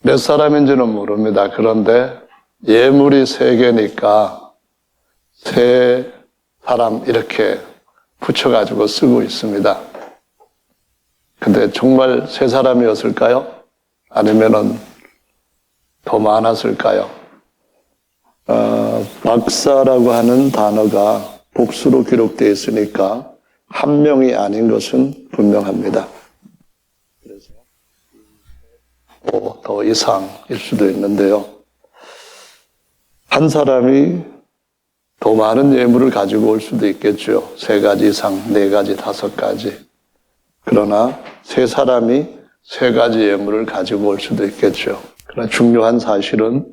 몇 사람인지는 모릅니다. 그런데 예물이 3개니까 3사람 이렇게 붙여가지고 쓰고 있습니다. 근데 정말 3사람이었을까요? 아니면은 더 많았을까요? 박사라고 하는 단어가 복수로 기록되어 있으니까 한 명이 아닌 것은 분명합니다. 그래서 더 이상일 수도 있는데요. 한 사람이 더 많은 예물을 가지고 올 수도 있겠죠. 3가지 이상, 4가지, 5가지. 그러나 3사람이 3가지 예물을 가지고 올 수도 있겠죠. 그러나 중요한 사실은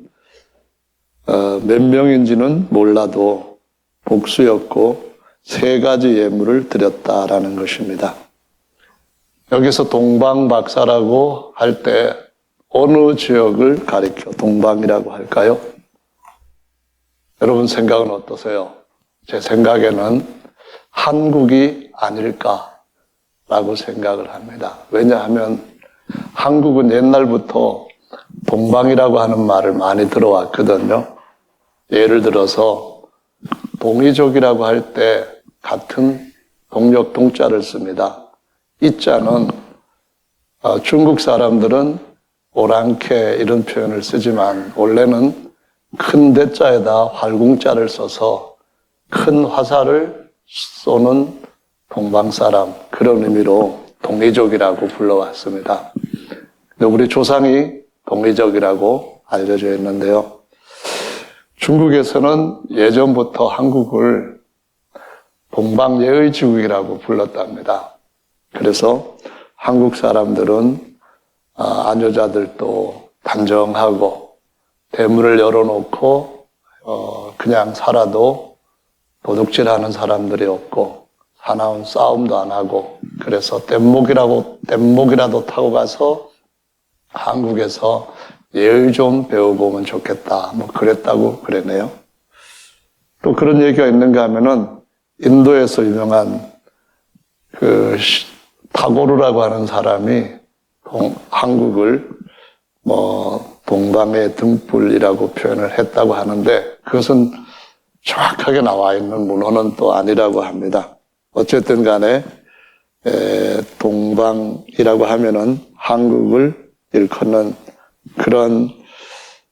몇 명인지는 몰라도 복수였고 3가지 예물을 드렸다라는 것입니다. 여기서 동방박사라고 할 때 어느 지역을 가리켜 동방이라고 할까요? 여러분 생각은 어떠세요? 제 생각에는 한국이 아닐까라고 생각을 합니다. 왜냐하면 한국은 옛날부터 동방이라고 하는 말을 많이 들어왔거든요. 예를 들어서 동이족이라고 할 때 같은 동력 동자를 씁니다. 이 자는 중국 사람들은 오랑캐 이런 표현을 쓰지만 원래는 큰 대자에다 활궁자를 써서 큰 화살을 쏘는 동방사람, 그런 의미로 동이족이라고 불러왔습니다. 우리 조상이 동이족이라고 알려져 있는데요. 중국에서는 예전부터 한국을 동방예의지국이라고 불렀답니다. 그래서 한국 사람들은 안여자들도 단정하고 대문을 열어놓고 그냥 살아도 도둑질하는 사람들이 없고 사나운 싸움도 안 하고, 그래서 뗏목이라도 타고 가서 한국에서 예의 좀 배워보면 좋겠다, 그랬다고 그러네요. 또 그런 얘기가 있는가 하면은 인도에서 유명한 타고르라고 하는 사람이 한국을 동방의 등불이라고 표현을 했다고 하는데, 그것은 정확하게 나와 있는 문헌은 또 아니라고 합니다. 어쨌든 간에 동방이라고 하면은 한국을 일컫는 그런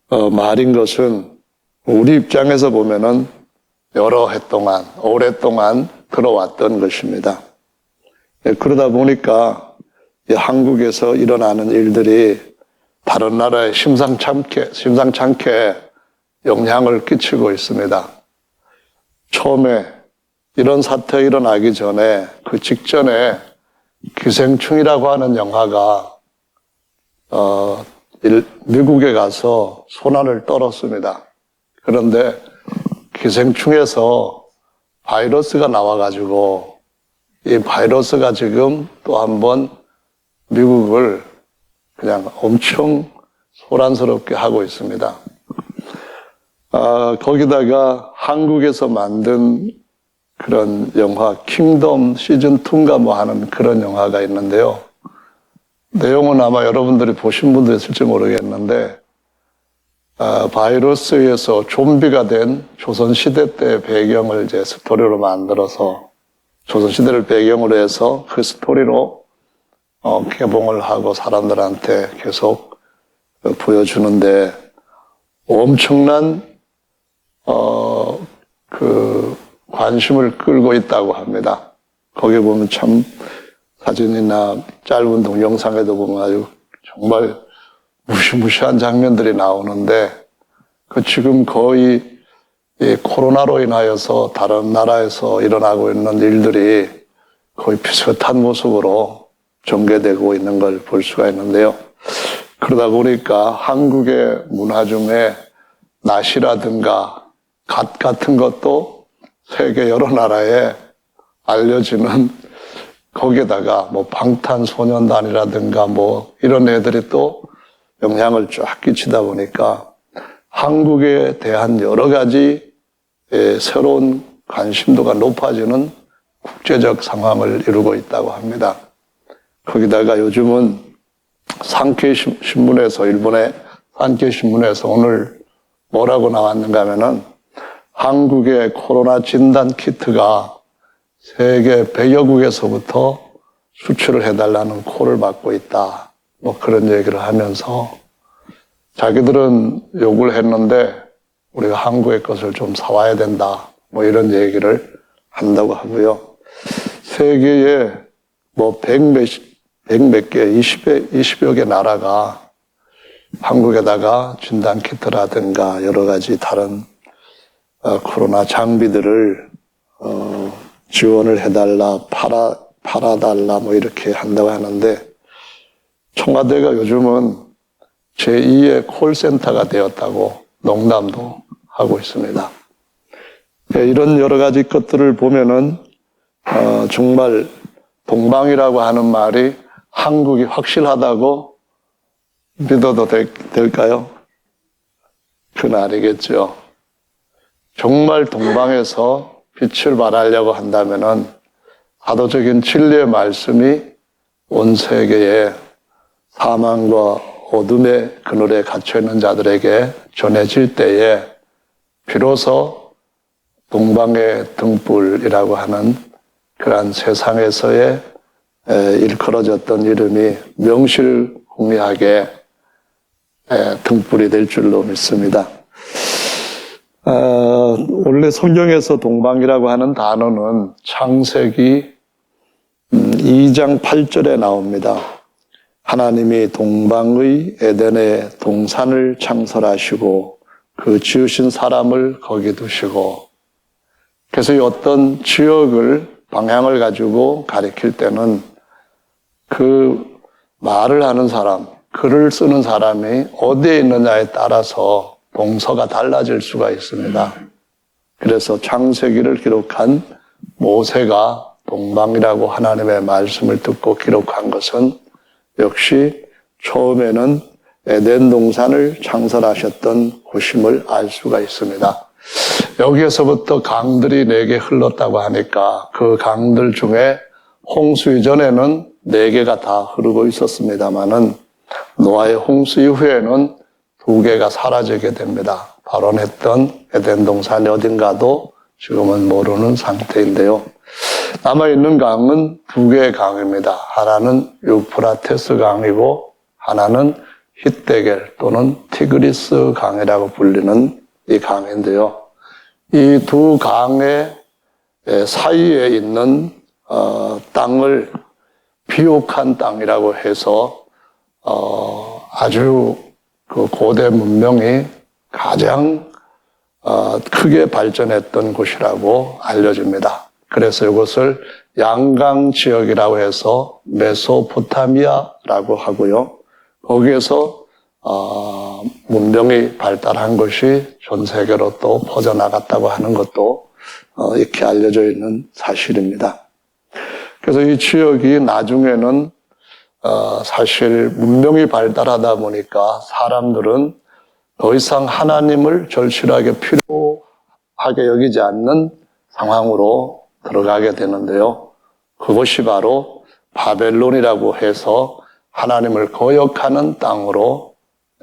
말인 것은 우리 입장에서 보면은 여러 해 동안, 오랫동안 들어왔던 것입니다. 그러다 보니까 한국에서 일어나는 일들이 다른 나라에 심상찮게 영향을 끼치고 있습니다. 처음에 이런 사태가 일어나기 전에, 그 직전에 기생충이라고 하는 영화가 미국에 가서 손안을 떨었습니다. 그런데 기생충에서 바이러스가 나와가지고 이 바이러스가 지금 또 한번 미국을 그냥 엄청 소란스럽게 하고 있습니다. 거기다가 한국에서 만든 그런 영화 킹덤 시즌2인가 하는 그런 영화가 있는데요. 내용은 아마 여러분들이 보신 분도 있을지 모르겠는데, 바이러스에 의해서 좀비가 된 조선시대 때 배경을 이제 스토리로 만들어서, 조선시대를 배경으로 해서 그 스토리로 개봉을 하고 사람들한테 계속 보여주는데, 엄청난 관심을 끌고 있다고 합니다. 거기 보면 참 사진이나 짧은 동영상에도 보면 아주 정말 무시무시한 장면들이 나오는데, 지금 거의 이 코로나로 인하여서 다른 나라에서 일어나고 있는 일들이 거의 비슷한 모습으로 전개되고 있는 걸 볼 수가 있는데요. 그러다 보니까 한국의 문화 중에 낫이라든가 갓 같은 것도 세계 여러 나라에 알려지는, 거기에다가 방탄소년단이라든가 이런 애들이 또 영향을 쫙 끼치다 보니까 한국에 대한 여러 가지 새로운 관심도가 높아지는 국제적 상황을 이루고 있다고 합니다. 거기다가 요즘은 상케이 신문에서, 일본의 한겨신문에서 오늘 뭐라고 나왔는가 하면은 한국의 코로나 진단 키트가 세계 100여국에서부터 수출을 해달라는 콜을 받고 있다. 뭐 그런 얘기를 하면서 자기들은 요구를 했는데 우리가 한국의 것을 좀 사와야 된다. 뭐 이런 얘기를 한다고 하고요. 세계에 뭐 100몇 개, 20여 개 나라가 한국에다가 진단 키트라든가 여러 가지 다른 코로나 장비들을 지원을 해달라, 팔아달라 뭐 이렇게 한다고 하는데 청와대가 요즘은 제2의 콜센터가 되었다고 농담도 하고 있습니다. 이런 여러 가지 것들을 보면은 정말 동방이라고 하는 말이 한국이 확실하다고 믿어도 될까요? 그건 아니겠죠. 정말 동방에서 빛을 발하려고 한다면은 사도적인 진리의 말씀이 온 세계에 사망과 어둠의 그늘에 갇혀있는 자들에게 전해질 때에 비로소 동방의 등불이라고 하는 그러한 세상에서의 일컬어졌던 이름이 명실공히하게 등불이 될 줄로 믿습니다. 원래 성경에서 동방이라고 하는 단어는 창세기 2장 8절에 나옵니다. 하나님이 동방의 에덴의 동산을 창설하시고 그 지으신 사람을 거기 두시고, 그래서 이 어떤 지역을 방향을 가지고 가리킬 때는 그 말을 하는 사람, 글을 쓰는 사람이 어디에 있느냐에 따라서 동서가 달라질 수가 있습니다. 그래서 창세기를 기록한 모세가 동방이라고 하나님의 말씀을 듣고 기록한 것은 역시 처음에는 에덴 동산을 창설하셨던 곳임을 알 수가 있습니다. 여기에서부터 강들이 4개 흘렀다고 하니까 그 강들 중에 홍수 이전에는 4개가 다 흐르고 있었습니다마는 노아의 홍수 이후에는 2개가 사라지게 됩니다. 발원했던 에덴 동산이 어딘가도 지금은 모르는 상태인데요. 남아있는 강은 2개의 강입니다. 하나는 유프라테스 강이고 하나는 히데겔 또는 티그리스 강이라고 불리는 이 강인데요. 이 2 강의 사이에 있는 땅을 비옥한 땅이라고 해서 아주 그 고대 문명이 가장 크게 발전했던 곳이라고 알려집니다. 그래서 이것을 양강 지역이라고 해서 메소포타미아라고 하고요. 거기에서 문명이 발달한 것이 전 세계로 또 퍼져나갔다고 하는 것도 이렇게 알려져 있는 사실입니다. 그래서 이 지역이 나중에는 사실 문명이 발달하다 보니까 사람들은 더 이상 하나님을 절실하게 필요하게 여기지 않는 상황으로 들어가게 되는데요. 그것이 바로 바벨론이라고 해서 하나님을 거역하는 땅으로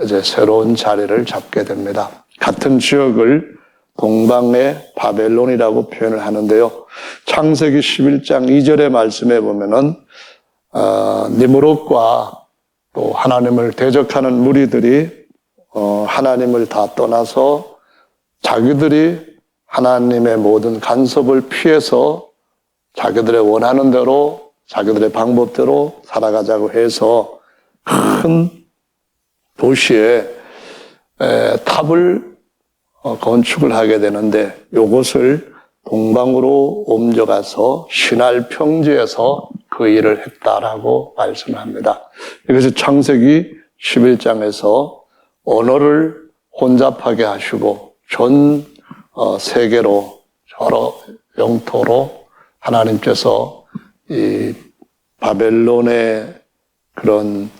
이제 새로운 자리를 잡게 됩니다. 같은 지역을 동방의 바벨론이라고 표현을 하는데요. 창세기 11장 2절의 말씀에 보면은 니므롯과 또 하나님을 대적하는 무리들이 하나님을 다 떠나서 자기들이 하나님의 모든 간섭을 피해서 자기들의 원하는 대로 자기들의 방법대로 살아가자고 해서 큰 도시에 탑을 건축을 하게 되는데 이것을 동방으로 옮겨가서 신할 평지에서 그 일을 했다라고 말씀합니다. 이것이 창세기 11장에서 언어를 혼잡하게 하시고 전 세계로 여러 영토로 하나님께서 이 바벨론의 그런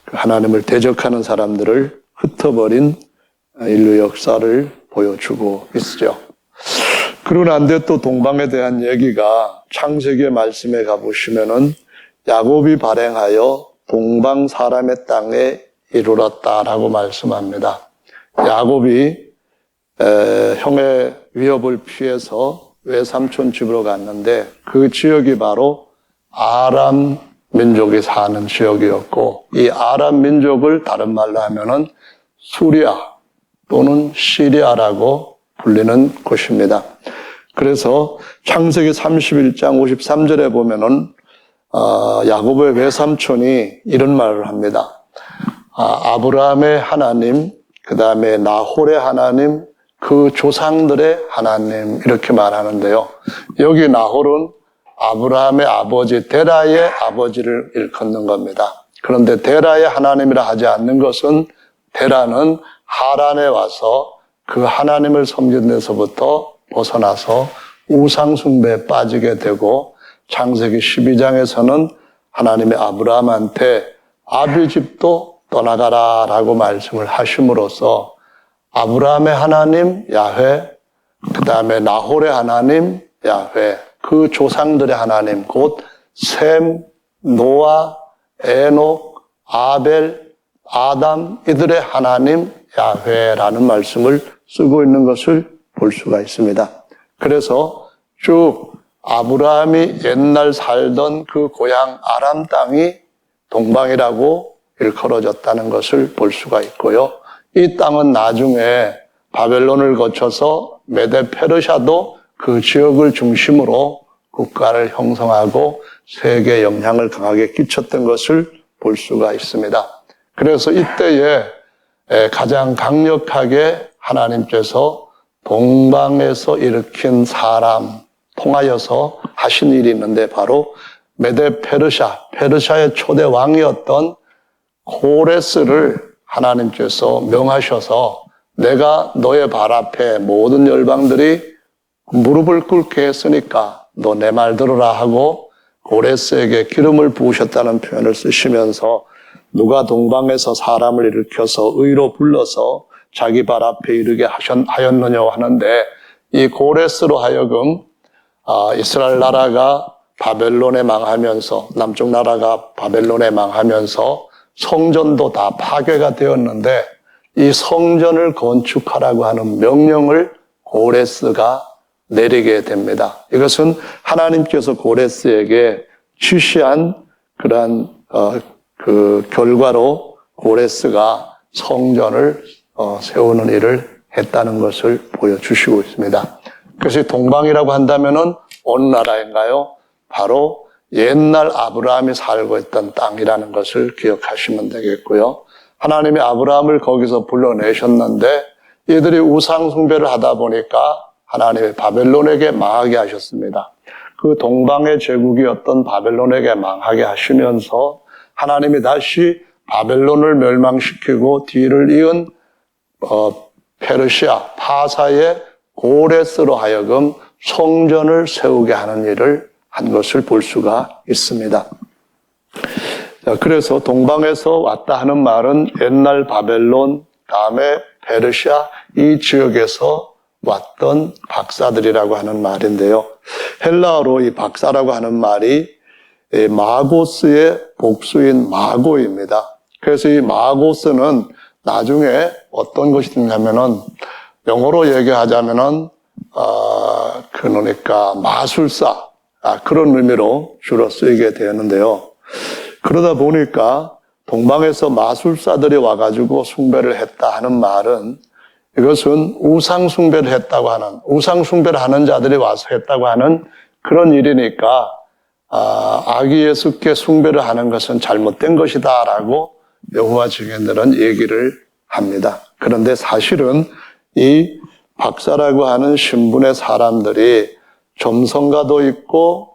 하나님을 대적하는 사람들을 흩어버린 인류 역사를 보여주고 있죠. 그러고 난 뒤에 또 동방에 대한 얘기가 창세기의 말씀에 가보시면은 야곱이 발행하여 동방 사람의 땅에 이르렀다라고 말씀합니다. 야곱이 형의 위협을 피해서 외삼촌 집으로 갔는데 그 지역이 바로 아람 민족이 사는 지역이었고, 이 아람 민족을 다른 말로 하면은 수리아 또는 시리아라고 불리는 곳입니다. 그래서 창세기 31장 53절에 보면은 야곱의 외삼촌이 이런 말을 합니다. 아브라함의 하나님, 그 다음에 나홀의 하나님, 그 조상들의 하나님, 이렇게 말하는데요. 여기 나홀은 아브라함의 아버지 데라의 아버지를 일컫는 겁니다. 그런데 데라의 하나님이라 하지 않는 것은 데라는 하란에 와서 그 하나님을 섬기는 데서부터 벗어나서 우상숭배에 빠지게 되고, 창세기 12장에서는 하나님의 아브라함한테 아비 집도 떠나가라 라고 말씀을 하심으로써 아브라함의 하나님 야훼, 그 다음에 나홀의 하나님 야훼, 그 조상들의 하나님 곧 셈, 노아, 에녹, 아벨, 아담 이들의 하나님 야훼라는 말씀을 쓰고 있는 것을 볼 수가 있습니다. 그래서 쭉 아브라함이 옛날 살던 그 고향 아람 땅이 동방이라고 일컬어졌다는 것을 볼 수가 있고요. 이 땅은 나중에 바벨론을 거쳐서 메데 페르시아도 그 지역을 중심으로 국가를 형성하고 세계에 영향을 강하게 끼쳤던 것을 볼 수가 있습니다. 그래서 이때에 가장 강력하게 하나님께서 동방에서 일으킨 사람 통하여서 하신 일이 있는데 바로 메데 페르시아의 초대 왕이었던 고레스를 하나님께서 명하셔서 내가 너의 발 앞에 모든 열방들이 무릎을 꿇게 했으니까 너 내 말 들으라 하고 고레스에게 기름을 부으셨다는 표현을 쓰시면서 누가 동방에서 사람을 일으켜서 의로 불러서 자기 발 앞에 이르게 하였느냐 하는데, 이 고레스로 하여금 이스라엘 나라가 바벨론에 망하면서, 남쪽 나라가 바벨론에 망하면서 성전도 다 파괴가 되었는데 이 성전을 건축하라고 하는 명령을 고레스가 내리게 됩니다. 이것은 하나님께서 고레스에게 지시한 그러한 그 결과로 고레스가 성전을 세우는 일을 했다는 것을 보여주시고 있습니다. 그래서 동방이라고 한다면은 어느 나라인가요? 바로 옛날 아브라함이 살고 있던 땅이라는 것을 기억하시면 되겠고요. 하나님이 아브라함을 거기서 불러내셨는데 이들이 우상 숭배를 하다 보니까 하나님이 바벨론에게 망하게 하셨습니다. 그 동방의 제국이었던 바벨론에게 망하게 하시면서 하나님이 다시 바벨론을 멸망시키고 뒤를 이은 페르시아 파사의 고레스로 하여금 성전을 세우게 하는 일을 한 것을 볼 수가 있습니다. 그래서 동방에서 왔다 하는 말은 옛날 바벨론, 다음에 페르시아 이 지역에서 왔던 박사들이라고 하는 말인데요. 헬라어로 이 박사라고 하는 말이 마고스의 복수인 마고입니다. 그래서 이 마고스는 나중에 어떤 것이 되냐면은 영어로 얘기하자면은 그러니까 마술사 그런 의미로 주로 쓰이게 되었는데요. 그러다 보니까 동방에서 마술사들이 와가지고 숭배를 했다 하는 말은 이것은 우상 숭배를 했다고 하는, 우상 숭배를 하는 자들이 와서 했다고 하는 그런 일이니까 아기 예수께 숭배를 하는 것은 잘못된 것이다라고 여호와 증인들은 얘기를 합니다. 그런데 사실은 이 박사라고 하는 신분의 사람들이 점성가도 있고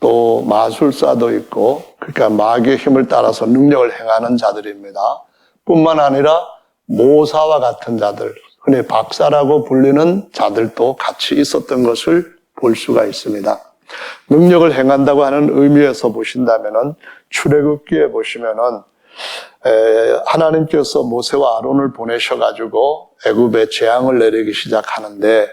또 마술사도 있고, 그러니까 마귀의 힘을 따라서 능력을 행하는 자들입니다. 뿐만 아니라 모사와 같은 자들, 흔히 박사라고 불리는 자들도 같이 있었던 것을 볼 수가 있습니다. 능력을 행한다고 하는 의미에서 보신다면은 출애굽기에 보시면은 하나님께서 모세와 아론을 보내셔가지고 애굽에 재앙을 내리기 시작하는데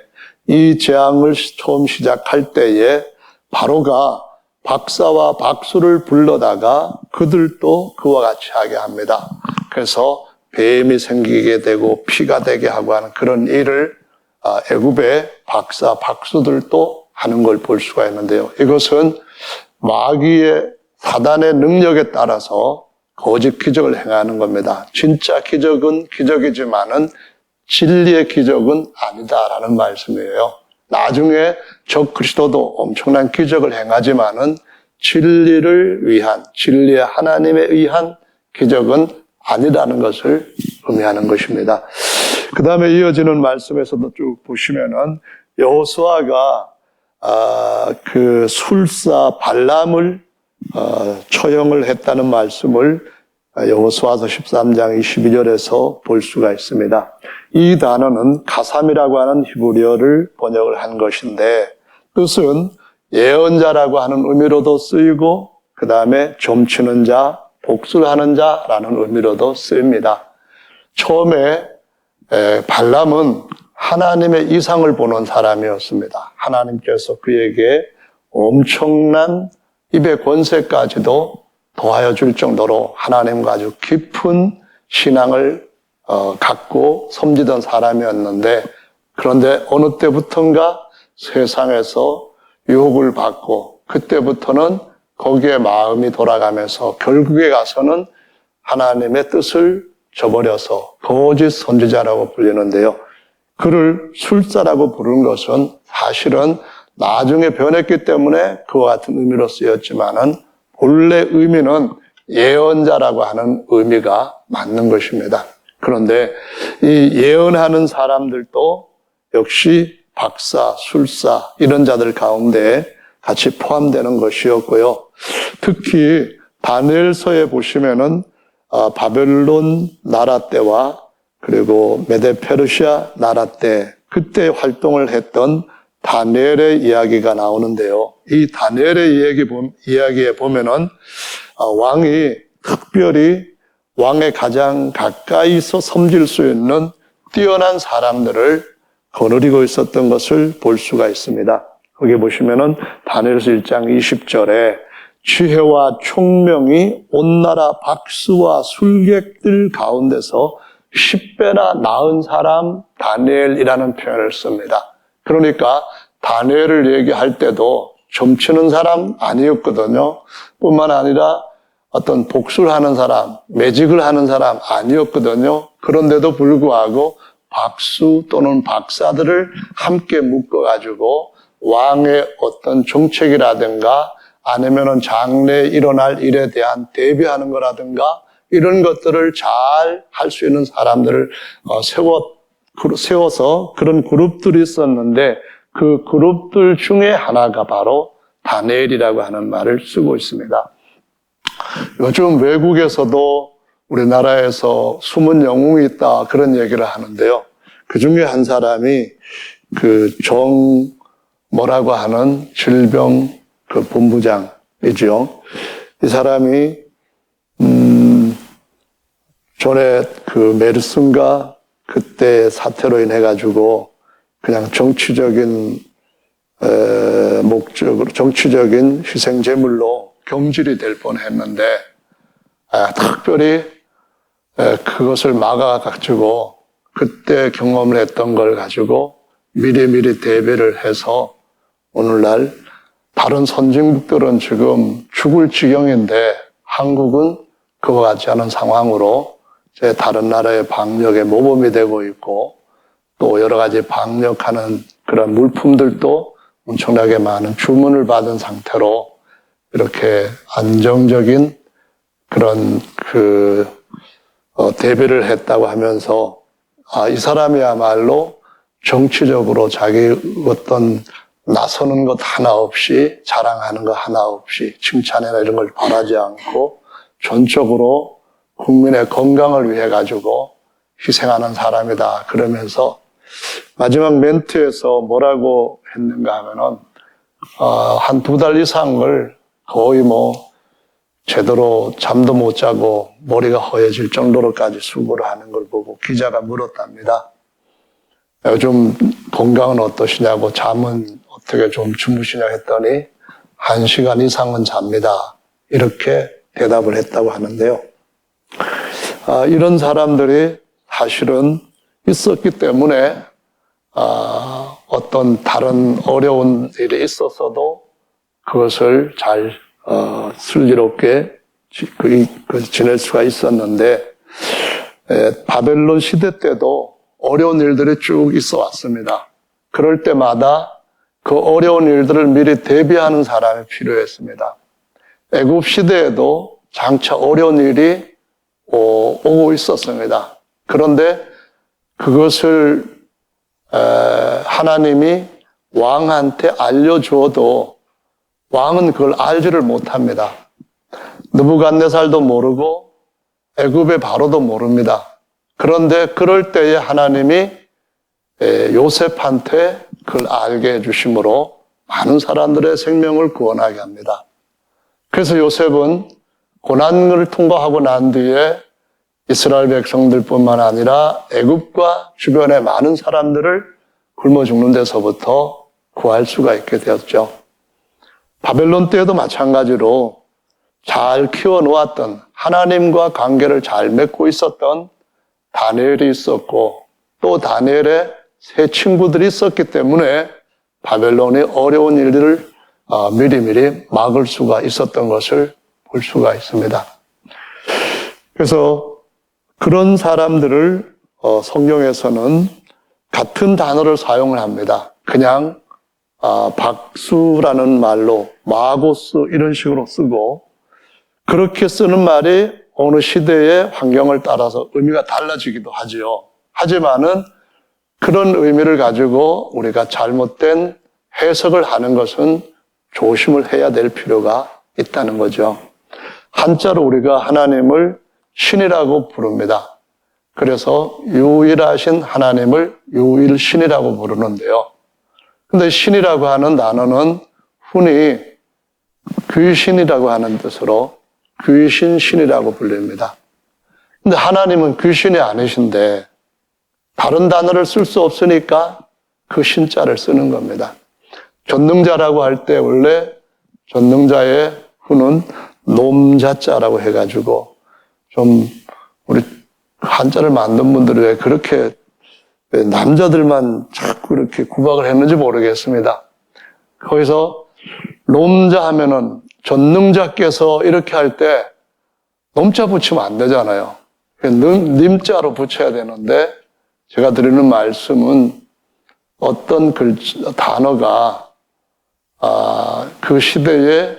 이 재앙을 처음 시작할 때에 바로가 박사와 박수를 불러다가 그들도 그와 같이 하게 합니다. 그래서 뱀이 생기게 되고 피가 되게 하고 하는 그런 일을 애굽의 박사들도 하는 걸 볼 수가 있는데요. 이것은 마귀의 사단의 능력에 따라서 거짓 기적을 행하는 겁니다. 진짜 기적은 기적이지만은 진리의 기적은 아니다라는 말씀이에요. 나중에 적 그리스도도 엄청난 기적을 행하지만은 진리를 위한, 진리의 하나님에 의한 기적은 아니라는 것을 의미하는 것입니다. 그 다음에 이어지는 말씀에서도 쭉 보시면은 여호수아가 그 술사 발람을 처형을 했다는 말씀을 여호수아서 13장 22절에서 볼 수가 있습니다. 이 단어는 가삼이라고 하는 히브리어를 번역을 한 것인데 뜻은 예언자라고 하는 의미로도 쓰이고 그 다음에 점치는 자, 복술하는 자라는 의미로도 쓰입니다. 처음에 발람은 하나님의 이상을 보는 사람이었습니다. 하나님께서 그에게 엄청난 입의 권세까지도 더하여 줄 정도로 하나님과 아주 깊은 신앙을 갖고 섬기던 사람이었는데 그런데 어느 때부턴가 세상에서 유혹을 받고 그때부터는 거기에 마음이 돌아가면서 결국에 가서는 하나님의 뜻을 저버려서 거짓 선지자라고 불리는데요. 그를 술사라고 부르는 것은 사실은 나중에 변했기 때문에 그와 같은 의미로 쓰였지만은 본래 의미는 예언자라고 하는 의미가 맞는 것입니다. 그런데 이 예언하는 사람들도 역시 박사, 술사 이런 자들 가운데 같이 포함되는 것이었고요. 특히 다니엘서에 보시면은 바벨론 나라 때와 그리고 메데 페르시아 나라 때 그때 활동을 했던 다니엘의 이야기가 나오는데요. 이 다니엘의 이야기에 보면은 왕이 특별히 왕의 가장 가까이서 섬길 수 있는 뛰어난 사람들을 거느리고 있었던 것을 볼 수가 있습니다. 거기 보시면은 다니엘서 1장 20절에 지혜와 총명이 온 나라 박수와 술객들 가운데서 10배나 나은 사람 다니엘이라는 표현을 씁니다. 그러니까 다니엘을 얘기할 때도 점치는 사람 아니었거든요. 뿐만 아니라 어떤 복술하는 사람, 매직을 하는 사람 아니었거든요. 그런데도 불구하고 박수 또는 박사들을 함께 묶어가지고 왕의 어떤 정책이라든가 아니면은 장래에 일어날 일에 대한 대비하는 거라든가 이런 것들을 잘 할 수 있는 사람들을 세워서 그런 그룹들이 있었는데 그 그룹들 중에 하나가 바로 다니엘이라고 하는 말을 쓰고 있습니다. 요즘 외국에서도 우리나라에서 숨은 영웅이 있다 그런 얘기를 하는데요. 그 중에 한 사람이 그 뭐라고 하는 질병 그 본부장이죠. 이 사람이 전에 그 메르스인가 그때 사태로 인해 가지고 그냥 정치적인 목적으로 정치적인 희생 제물로 경질이 될 뻔했는데 특별히 그것을 막아 가지고 그때 경험을 했던 걸 가지고 미리 대비를 해서 오늘날 다른 선진국들은 지금 죽을 지경인데 한국은 그와 같지 않은 상황으로 제 다른 나라의 방역에 모범이 되고 있고 또 여러 가지 방역하는 그런 물품들도 엄청나게 많은 주문을 받은 상태로 이렇게 안정적인 그런 대비를 했다고 하면서 이 사람이야말로 정치적으로 자기 어떤 나서는 것 하나 없이 자랑하는 것 하나 없이 칭찬이나 이런 걸 바라지 않고 전적으로 국민의 건강을 위해 가지고 희생하는 사람이다 그러면서 마지막 멘트에서 뭐라고 했는가 하면은 한 2달 이상을 거의 제대로 잠도 못 자고 머리가 허해질 정도로까지 수고를 하는 걸 보고 기자가 물었답니다. 요즘 건강은 어떠시냐고 잠은 어떻게 좀 주무시냐 했더니 1시간 이상은 잡니다. 이렇게 대답을 했다고 하는데요. 이런 사람들이 사실은 있었기 때문에 어떤 다른 어려운 일이 있었어도 그것을 잘 슬기롭게 지낼 수가 있었는데, 바벨론 시대 때도 어려운 일들이 쭉 있어 왔습니다. 그럴 때마다 그 어려운 일들을 미리 대비하는 사람이 필요했습니다. 애굽 시대에도 장차 어려운 일이 오고 있었습니다. 그런데 그것을 하나님이 왕한테 알려주어도 왕은 그걸 알지를 못합니다. 느부갓네살도 모르고 애굽의 바로도 모릅니다. 그런데 그럴 때에 하나님이 요셉한테 그걸 알게 해주심으로 많은 사람들의 생명을 구원하게 합니다. 그래서 요셉은 고난을 통과하고 난 뒤에 이스라엘 백성들뿐만 아니라 애굽과 주변의 많은 사람들을 굶어 죽는 데서부터 구할 수가 있게 되었죠. 바벨론 때에도 마찬가지로 잘 키워놓았던, 하나님과 관계를 잘 맺고 있었던 다니엘이 있었고, 또 다니엘의 세 친구들이 있었기 때문에 바벨론의 어려운 일들을 미리미리 막을 수가 있었던 것을 볼 수가 있습니다. 그래서 그런 사람들을 성경에서는 같은 단어를 사용을 합니다. 그냥 박수라는 말로 마고스 이런 식으로 쓰고, 그렇게 쓰는 말이 어느 시대의 환경을 따라서 의미가 달라지기도 하지요. 하지만은 그런 의미를 가지고 우리가 잘못된 해석을 하는 것은 조심을 해야 될 필요가 있다는 거죠. 한자로 우리가 하나님을 신이라고 부릅니다. 그래서 유일하신 하나님을 유일신이라고 부르는데요. 근데 신이라고 하는 단어는 흔히 귀신이라고 하는 뜻으로 귀신신이라고 불립니다. 근데 하나님은 귀신이 아니신데 다른 단어를 쓸 수 없으니까 그 신자를 쓰는 겁니다. 전능자라고 할 때 원래 전능자의 후는 놈자자라고 해가지고 좀 우리 한자를 만든 분들이 왜 그렇게 남자들만 자꾸 이렇게 구박을 했는지 모르겠습니다. 거기서 놈자 하면은 전능자께서 이렇게 할 때 놈자 붙이면 안 되잖아요. 님자로 붙여야 되는데, 제가 드리는 말씀은 어떤 단어가 그 시대에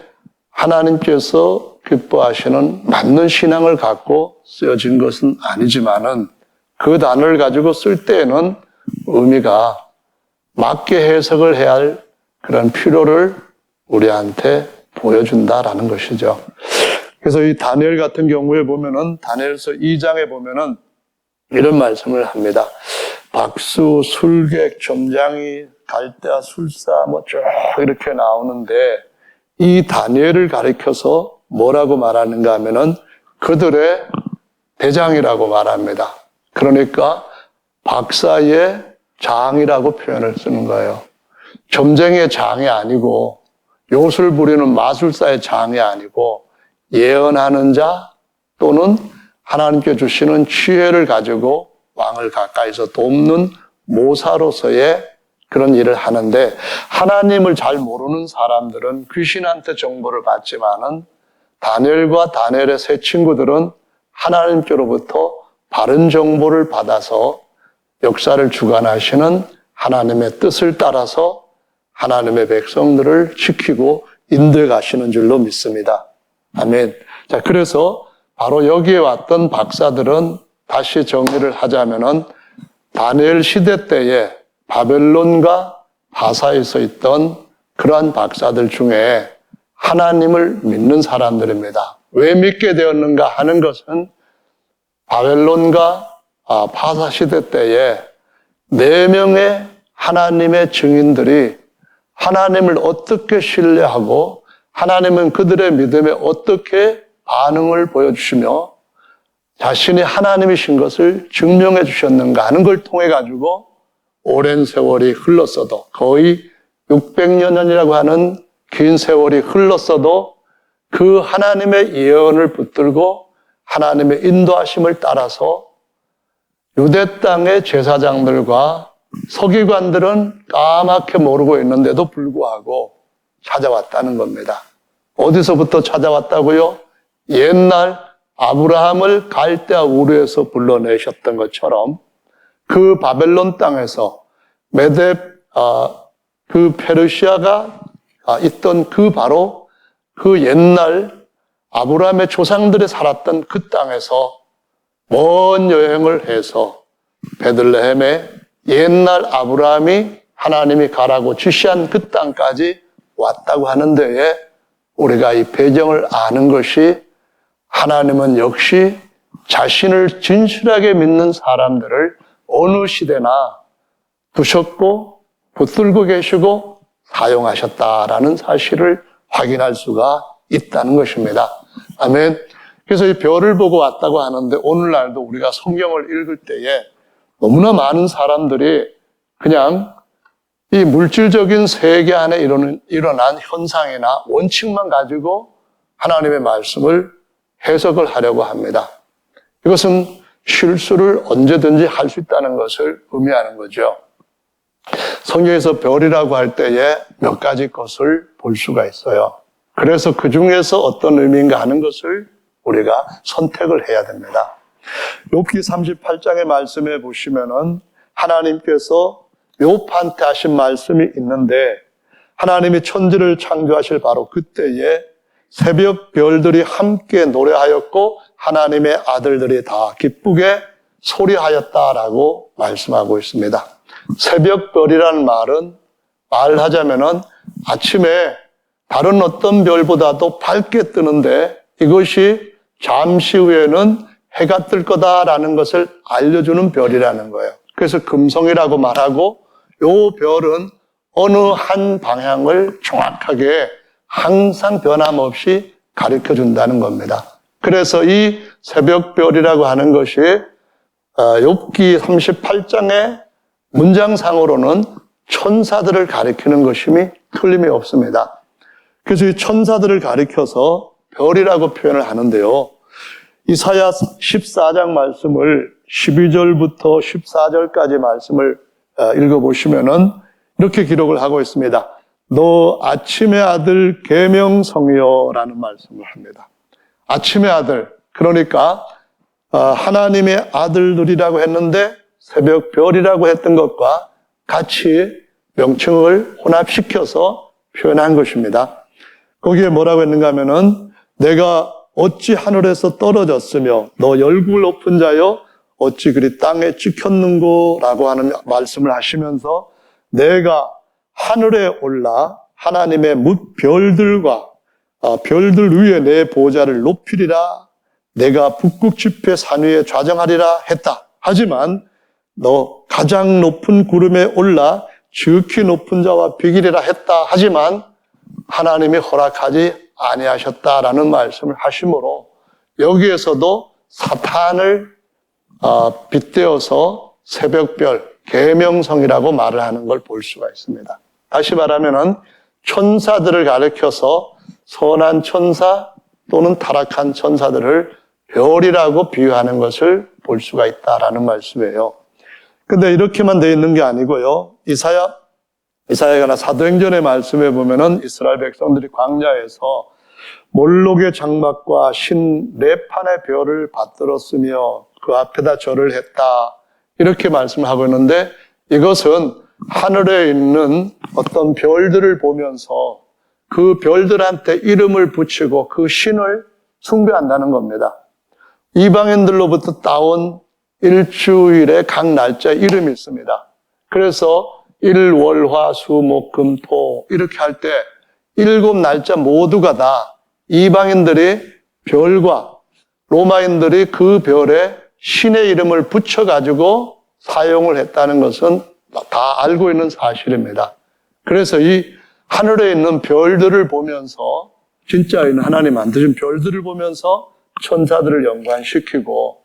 하나님께서 기뻐하시는 맞는 신앙을 갖고 쓰여진 것은 아니지만은 그 단어를 가지고 쓸 때에는 의미가 맞게 해석을 해야 할 그런 필요를 우리한테 보여준다라는 것이죠. 그래서 이 다니엘 같은 경우에 보면은 다니엘서 2장에 보면은 이런 말씀을 합니다. 박수, 술객, 점장이, 갈대아, 술사 쭉 이렇게 나오는데, 이 다니엘을 가리켜서 뭐라고 말하는가 하면은 그들의 대장이라고 말합니다. 그러니까 박사의 장이라고 표현을 쓰는 거예요. 점쟁이의 장이 아니고, 요술 부리는 마술사의 장이 아니고, 예언하는 자 또는 하나님께 주시는 지혜를 가지고 왕을 가까이서 돕는 모사로서의 그런 일을 하는데, 하나님을 잘 모르는 사람들은 귀신한테 정보를 받지만은 다니엘과 다니엘의 세 친구들은 하나님께로부터 바른 정보를 받아서 역사를 주관하시는 하나님의 뜻을 따라서 하나님의 백성들을 지키고 인도해 가시는 줄로 믿습니다. 아멘. 자, 그래서 바로 여기에 왔던 박사들은 다시 정리를 하자면은 다니엘 시대 때에 바벨론과 바사에서 있던 그러한 박사들 중에 하나님을 믿는 사람들입니다. 왜 믿게 되었는가 하는 것은 바벨론과 바사 시대 때에 4명의 하나님의 증인들이 하나님을 어떻게 신뢰하고 하나님은 그들의 믿음에 어떻게 반응을 보여주시며 자신이 하나님이신 것을 증명해 주셨는가 하는 걸 통해 가지고 오랜 세월이 흘렀어도, 거의 600년이라고 하는 긴 세월이 흘렀어도 그 하나님의 예언을 붙들고 하나님의 인도하심을 따라서 유대 땅의 제사장들과 서기관들은 까맣게 모르고 있는데도 불구하고 찾아왔다는 겁니다. 어디서부터 찾아왔다고요? 옛날 아브라함을 갈대아 우르에서 불러내셨던 것처럼 그 바벨론 땅에서 그 페르시아가 있던 바로 그 옛날 아브라함의 조상들이 살았던 그 땅에서 먼 여행을 해서 베들레헴에 옛날 아브라함이 하나님이 가라고 지시한 그 땅까지 왔다고 하는 데에 우리가 이 배경을 아는 것이 하나님은 역시 자신을 진실하게 믿는 사람들을 어느 시대나 두셨고 붙들고 계시고 사용하셨다라는 사실을 확인할 수가 있다는 것입니다. 아멘. 그래서 이 별을 보고 왔다고 하는데 오늘날도 우리가 성경을 읽을 때에 너무나 많은 사람들이 그냥 이 물질적인 세계 안에 일어난 현상이나 원칙만 가지고 하나님의 말씀을 해석을 하려고 합니다. 이것은 실수를 언제든지 할 수 있다는 것을 의미하는 거죠. 성경에서 별이라고 할 때에 몇 가지 것을 볼 수가 있어요. 그래서 그 중에서 어떤 의미인가 하는 것을 우리가 선택을 해야 됩니다. 욥기 38장의 말씀에 보시면은 하나님께서 욥한테 하신 말씀이 있는데 하나님이 천지를 창조하실 바로 그때에 새벽 별들이 함께 노래하였고 하나님의 아들들이 다 기쁘게 소리하였다라고 말씀하고 있습니다. 새벽 별이라는 말하자면은 아침에 다른 어떤 별보다도 밝게 뜨는데 이것이 잠시 후에는 해가 뜰 거다라는 것을 알려주는 별이라는 거예요. 그래서 금성이라고 말하고 이 별은 어느 한 방향을 정확하게 항상 변함없이 가르쳐 준다는 겁니다. 그래서 이 새벽별이라고 하는 것이 욥기 38장의 문장상으로는 천사들을 가리키는 것임이 틀림이 없습니다. 그래서 이 천사들을 가리켜서 별이라고 표현을 하는데요. 이사야 14장 말씀을 12절부터 14절까지 말씀을 읽어보시면은 이렇게 기록을 하고 있습니다. 너 아침의 아들 계명성이여 라는 말씀을 합니다. 아침의 아들, 그러니까 하나님의 아들들이라고 했는데 새벽 별이라고 했던 것과 같이 명칭을 혼합시켜서 표현한 것입니다. 거기에 뭐라고 했는가 하면은 내가 어찌 하늘에서 떨어졌으며 너 열국을 높은 자여 어찌 그리 땅에 찍혔는고 라고 하는 말씀을 하시면서 내가 하늘에 올라 하나님의 뭇별들과 별들 위에 내 보좌를 높이리라 내가 북극 지폐 산 위에 좌정하리라 했다. 하지만 너 가장 높은 구름에 올라 지극히 높은 자와 비기리라 했다. 하지만 하나님이 허락하지 아니하셨다라는 말씀을 하시므로 여기에서도 사탄을 빗대어서 새벽별, 계명성이라고 말을 하는 걸 볼 수가 있습니다. 다시 말하면은 천사들을 가리켜서 선한 천사 또는 타락한 천사들을 별이라고 비유하는 것을 볼 수가 있다라는 말씀이에요. 근데 이렇게만 되어 있는 게 아니고요. 이사야가나 사도행전의 말씀에 보면은 이스라엘 백성들이 광야에서 몰록의 장막과 신 레판의 별을 받들었으며 그 앞에다 절을 했다. 이렇게 말씀하고 있는데 이것은 하늘에 있는 어떤 별들을 보면서 그 별들한테 이름을 붙이고 그 신을 숭배한다는 겁니다. 이방인들로부터 따온 일주일의 각 날짜에 이름이 있습니다. 그래서 일, 월, 화, 수, 목, 금, 토 이렇게 할 때 7날짜 모두가 다 이방인들이 별과 로마인들이 그 별에 신의 이름을 붙여가지고 사용을 했다는 것은 다 알고 있는 사실입니다. 그래서 이 하늘에 있는 별들을 보면서 진짜 있는 하나님 만드신 별들을 보면서 천사들을 연관시키고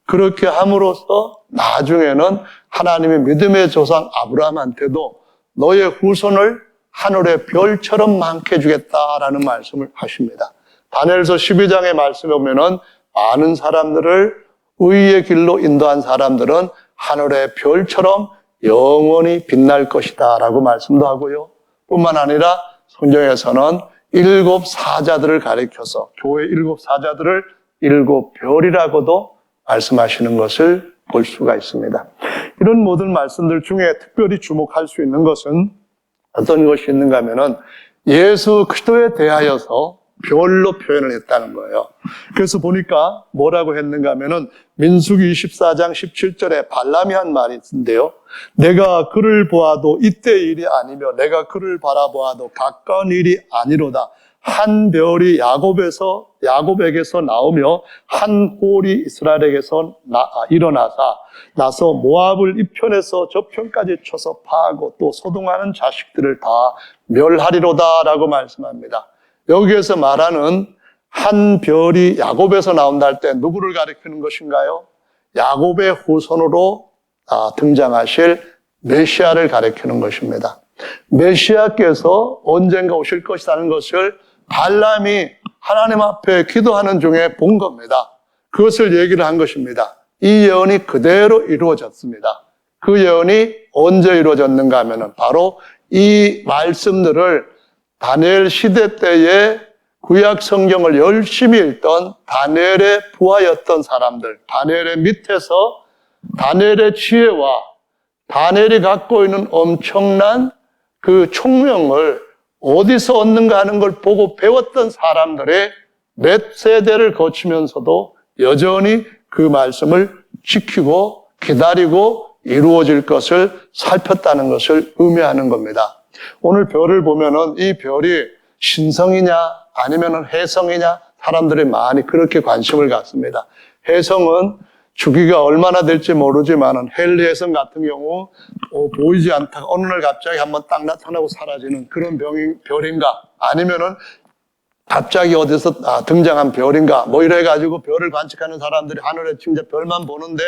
그렇게 함으로써 나중에는 하나님의 믿음의 조상 아브라함한테도 너의 후손을 하늘의 별처럼 많게 해주겠다라는 말씀을 하십니다. 다니엘서 12장의 말씀에 보면은 많은 사람들을 의의 길로 인도한 사람들은 하늘의 별처럼 영원히 빛날 것이다 라고 말씀도 하고요. 뿐만 아니라 성경에서는 7 사자들을 가리켜서 교회 7 사자들을 7 별이라고도 말씀하시는 것을 볼 수가 있습니다. 이런 모든 말씀들 중에 특별히 주목할 수 있는 것은 어떤 것이 있는가 하면은 예수 그리스도에 대하여서 별로 표현을 했다는 거예요. 그래서 보니까 뭐라고 했는가 하면은 민수기 24장 17절에 발람이 한 말이 있는데요. 내가 그를 보아도 이때 일이 아니며 내가 그를 바라보아도 가까운 일이 아니로다. 한 별이 야곱에게서 나오며 한 홀이 이스라엘에게서 나서 모압을 이 편에서 저 편까지 쳐서 파하고 또 소동하는 자식들을 다 멸하리로다라고 말씀합니다. 여기에서 말하는 한 별이 야곱에서 나온다 할 때 누구를 가리키는 것인가요? 야곱의 후손으로 등장하실 메시아를 가리키는 것입니다. 메시아께서 언젠가 오실 것이라는 것을 발람이 하나님 앞에 기도하는 중에 본 겁니다. 그것을 얘기를 한 것입니다. 이 예언이 그대로 이루어졌습니다. 그 예언이 언제 이루어졌는가 하면은 바로 이 말씀들을 다니엘 시대 때에 구약 성경을 열심히 읽던 다니엘의 부하였던 사람들, 다니엘의 밑에서 다니엘의 지혜와 다니엘이 갖고 있는 엄청난 그 총명을 어디서 얻는가 하는 걸 보고 배웠던 사람들의 몇 세대를 거치면서도 여전히 그 말씀을 지키고 기다리고 이루어질 것을 살폈다는 것을 의미하는 겁니다. 오늘 별을 보면은 이 별이 신성이냐 아니면은 혜성이냐 사람들이 많이 그렇게 관심을 갖습니다. 혜성은 주기가 얼마나 될지 모르지만은 헨리 혜성 같은 경우 보이지 않다가 어느 날 갑자기 한번 딱 나타나고 사라지는 그런 별인가 아니면은 갑자기 어디서 등장한 별인가 뭐 이래가지고 별을 관측하는 사람들이 하늘에 진짜 별만 보는데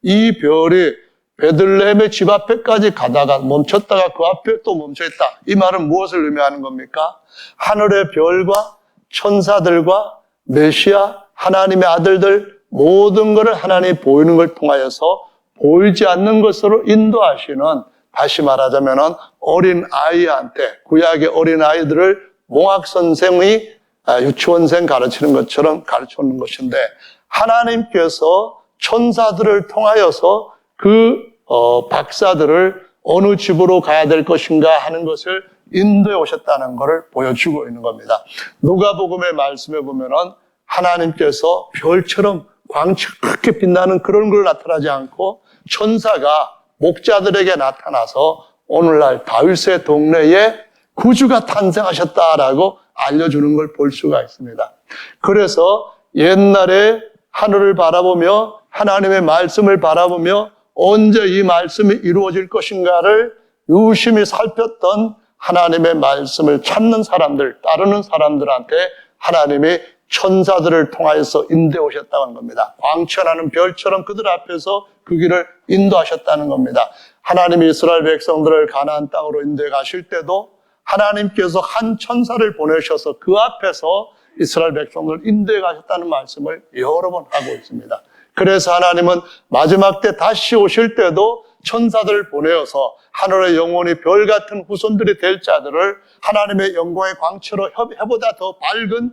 이 별이 베들레헴의 집 앞에까지 가다가 멈췄다가 그 앞에 또 멈춰있다. 이 말은 무엇을 의미하는 겁니까? 하늘의 별과 천사들과 메시아, 하나님의 아들들 모든 것을 하나님이 보이는 걸 통하여서 보이지 않는 것으로 인도하시는, 다시 말하자면 어린 아이한테, 구약의 어린 아이들을 몽학 선생이 유치원생 가르치는 것처럼 가르치는 것인데, 하나님께서 천사들을 통하여서 그 박사들을 어느 집으로 가야 될 것인가 하는 것을 인도해 오셨다는 것을 보여주고 있는 겁니다. 누가복음의 말씀에 보면은 하나님께서 별처럼 광채롭게 빛나는 그런 걸 나타나지 않고 천사가 목자들에게 나타나서 오늘날 다윗의 동네에 구주가 탄생하셨다라고 알려주는 걸 볼 수가 있습니다. 그래서 옛날에 하늘을 바라보며 하나님의 말씀을 바라보며 언제 이 말씀이 이루어질 것인가를 유심히 살폈던 하나님의 말씀을 찾는 사람들, 따르는 사람들한테 하나님이 천사들을 통하여서 인도해 오셨다는 겁니다. 광천하는 별처럼 그들 앞에서 그 길을 인도하셨다는 겁니다. 하나님이 이스라엘 백성들을 가나안 땅으로 인도해 가실 때도 하나님께서 한 천사를 보내셔서 그 앞에서 이스라엘 백성들을 인도해 가셨다는 말씀을 여러 번 하고 있습니다. 그래서 하나님은 마지막 때 다시 오실 때도 천사들을 보내어서 하늘의 영원히 별 같은 후손들이 될 자들을 하나님의 영광의 광채로 해보다 더 밝은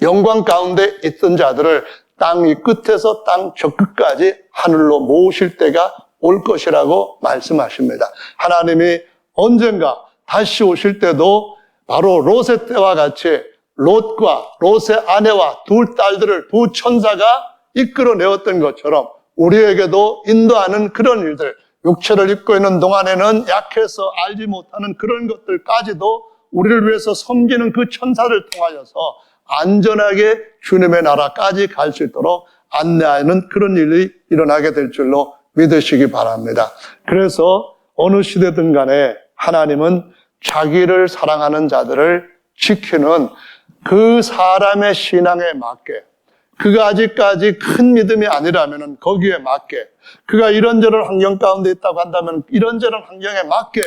영광 가운데 있던 자들을 땅 이 끝에서 땅 저 끝까지 하늘로 모으실 때가 올 것이라고 말씀하십니다. 하나님이 언젠가 다시 오실 때도 바로 롯의 때와 같이 롯과 롯의 아내와 두 딸들을 두 천사가 이끌어내었던 것처럼 우리에게도 인도하는 그런 일들, 육체를 입고 있는 동안에는 약해서 알지 못하는 그런 것들까지도 우리를 위해서 섬기는 그 천사를 통하여서 안전하게 주님의 나라까지 갈 수 있도록 안내하는 그런 일이 일어나게 될 줄로 믿으시기 바랍니다. 그래서 어느 시대든 간에 하나님은 자기를 사랑하는 자들을 지키는 그 사람의 신앙에 맞게, 그가 아직까지 큰 믿음이 아니라면 거기에 맞게, 그가 이런저런 환경 가운데 있다고 한다면 이런저런 환경에 맞게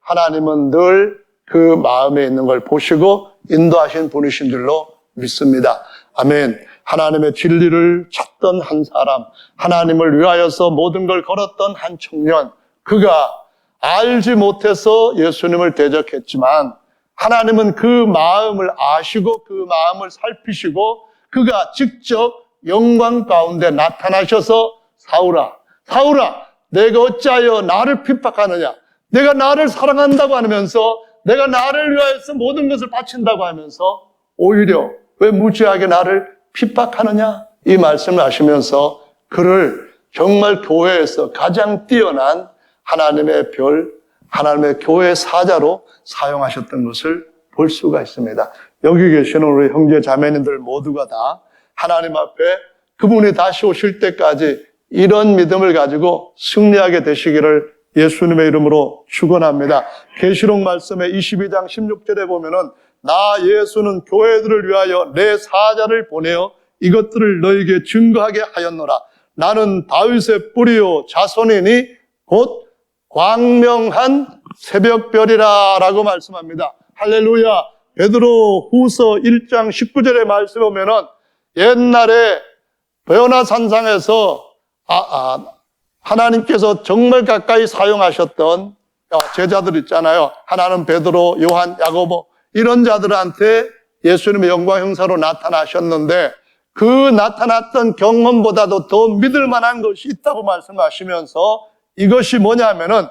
하나님은 늘 그 마음에 있는 걸 보시고 인도하신 분이신 줄로 믿습니다. 아멘. 하나님의 진리를 찾던 한 사람, 하나님을 위하여서 모든 걸 걸었던 한 청년, 그가 알지 못해서 예수님을 대적했지만 하나님은 그 마음을 아시고 그 마음을 살피시고 그가 직접 영광 가운데 나타나셔서 사울아, 사울아, 내가 어찌하여 나를 핍박하느냐? 내가 나를 사랑한다고 하면서 내가 나를 위하여서 모든 것을 바친다고 하면서 오히려 왜 무지하게 나를 핍박하느냐? 이 말씀을 하시면서 그를 정말 교회에서 가장 뛰어난 하나님의 별, 하나님의 교회 사자로 사용하셨던 것을 볼 수가 있습니다. 여기 계시는 우리 형제 자매님들 모두가 다 하나님 앞에 그분이 다시 오실 때까지 이런 믿음을 가지고 승리하게 되시기를 예수님의 이름으로 축원합니다. 계시록 말씀의 22장 16절에 보면은 나 예수는 교회들을 위하여 내 사자를 보내어 이것들을 너에게 증거하게 하였노라. 나는 다윗의 뿌리요 자손이니 곧 광명한 새벽별이라 라고 말씀합니다. 할렐루야. 베드로 후서 1장 19절의 말씀에 보면은 옛날에 베오나산상에서 하나님께서 정말 가까이 사용하셨던 제자들 있잖아요. 하나는 베드로, 요한, 야고보 이런 자들한테 예수님의 영광 형사로 나타나셨는데 그 나타났던 경험보다도 더 믿을 만한 것이 있다고 말씀하시면서 이것이 뭐냐면은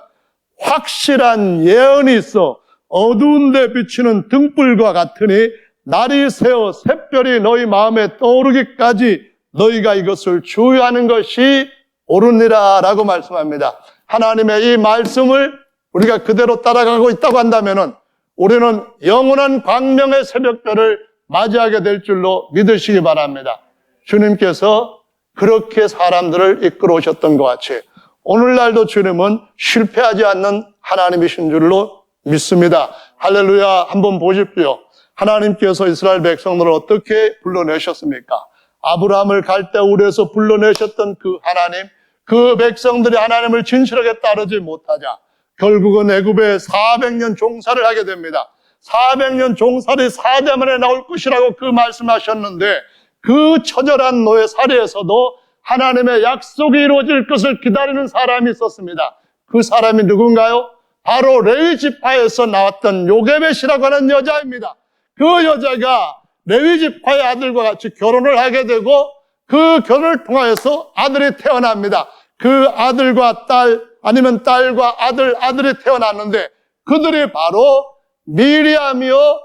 확실한 예언이 있어 어두운 데 비치는 등불과 같으니 날이 새어 샛별이 너희 마음에 떠오르기까지 너희가 이것을 주의하는 것이 옳으니라 라고 말씀합니다. 하나님의 이 말씀을 우리가 그대로 따라가고 있다고 한다면은 우리는 영원한 광명의 새벽별을 맞이하게 될 줄로 믿으시기 바랍니다. 주님께서 그렇게 사람들을 이끌어 오셨던 것 같이 오늘날도 주님은 실패하지 않는 하나님이신 줄로 믿습니다. 할렐루야. 한번 보십시오. 하나님께서 이스라엘 백성들을 어떻게 불러내셨습니까? 아브라함을 갈대우르에서 불러내셨던 그 하나님, 그 백성들이 하나님을 진실하게 따르지 못하자 결국은 애굽에 400년 종살을 하게 됩니다. 400년 종살이 4대 만에 나올 것이라고 그 말씀하셨는데 그 처절한 노예 사례에서도 하나님의 약속이 이루어질 것을 기다리는 사람이 있었습니다. 그 사람이 누군가요? 바로 레위 지파에서 나왔던 요게벳이라고 하는 여자입니다. 그 여자가 레위 지파의 아들과 같이 결혼을 하게 되고 그 결혼을 통하여서 아들이 태어납니다. 그 아들과 딸 아니면 딸과 아들이 태어났는데 그들이 바로 미리암이요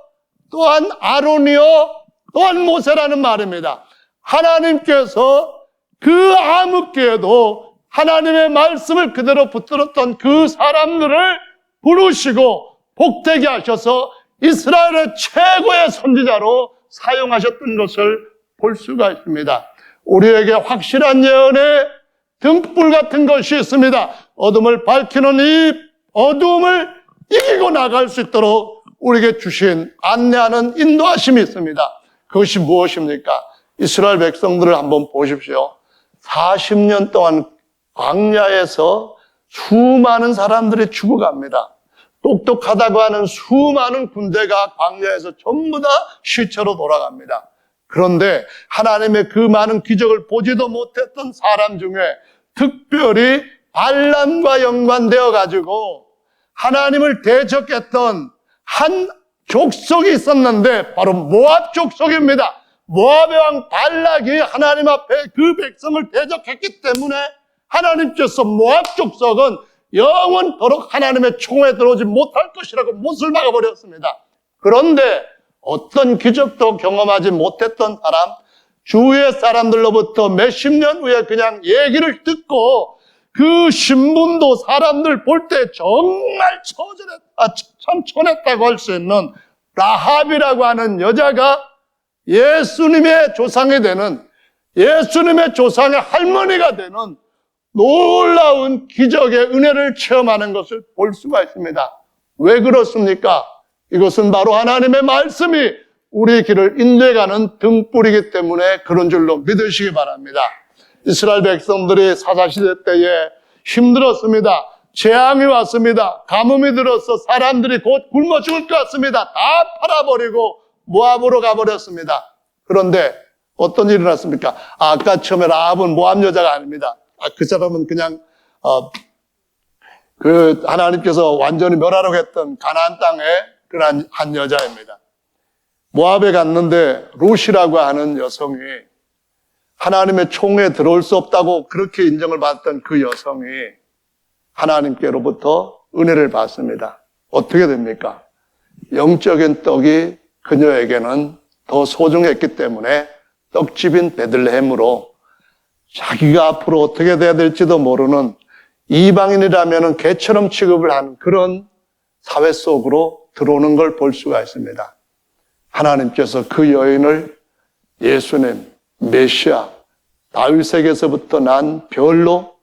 또한 아론이요 또한 모세라는 말입니다. 하나님께서 그 암흑기에도 하나님의 말씀을 그대로 붙들었던 그 사람들을 부르시고 복되게 하셔서 이스라엘의 최고의 선지자로 사용하셨던 것을 볼 수가 있습니다. 우리에게 확실한 예언의 등불 같은 것이 있습니다. 어둠을 밝히는 이 어둠을 이기고 나갈 수 있도록 우리에게 주신 안내하는 인도하심이 있습니다. 그것이 무엇입니까? 이스라엘 백성들을 한번 보십시오. 40년 동안 광야에서 수많은 사람들이 죽어갑니다. 똑똑하다고 하는 수많은 군대가 광야에서 전부 다 시체로 돌아갑니다. 그런데 하나님의 그 많은 기적을 보지도 못했던 사람 중에 특별히 발람과 연관되어 가지고 하나님을 대적했던 한 족속이 있었는데 바로 모압 족속입니다. 모압의 왕 발락이 하나님 앞에 그 백성을 대적했기 때문에 하나님께서 모압 족속은 영원토록 하나님의 총에 들어오지 못할 것이라고 못을 막아버렸습니다. 그런데 어떤 기적도 경험하지 못했던 사람, 주위의 사람들로부터 몇십 년 후에 그냥 얘기를 듣고 그 신분도 사람들 볼 때 정말 천했다고 할 수 있는 라합이라고 하는 여자가 예수님의 조상이 되는, 예수님의 조상의 할머니가 되는 놀라운 기적의 은혜를 체험하는 것을 볼 수가 있습니다. 왜 그렇습니까? 이것은 바로 하나님의 말씀이 우리의 길을 인도해가는 등불이기 때문에 그런 줄로 믿으시기 바랍니다. 이스라엘 백성들이 사사시대 때에 힘들었습니다. 재앙이 왔습니다. 가뭄이 들어서 사람들이 곧 굶어 죽을 것 같습니다. 다 팔아버리고 모압으로 가버렸습니다. 그런데 어떤 일이 일어났습니까? 아까 처음에 라합은 모함 여자가 아닙니다. 그 사람은 그냥 그 하나님께서 완전히 멸하라고 했던 가나안 땅의 그런 한 여자입니다. 모압에 갔는데 룻이라고 하는 여성이 하나님의 총에 들어올 수 없다고 그렇게 인정을 받았던 그 여성이 하나님께로부터 은혜를 받습니다. 어떻게 됩니까? 영적인 떡이 그녀에게는 더 소중했기 때문에 떡집인 베들레헴으로 자기가 앞으로 어떻게 돼야 될지도 모르는 이방인이라면 개처럼 취급을 하는 그런 사회 속으로 들어오는 걸 볼 수가 있습니다. 하나님께서 그 여인을 예수님, 메시아, 다윗에게서부터 난 별로,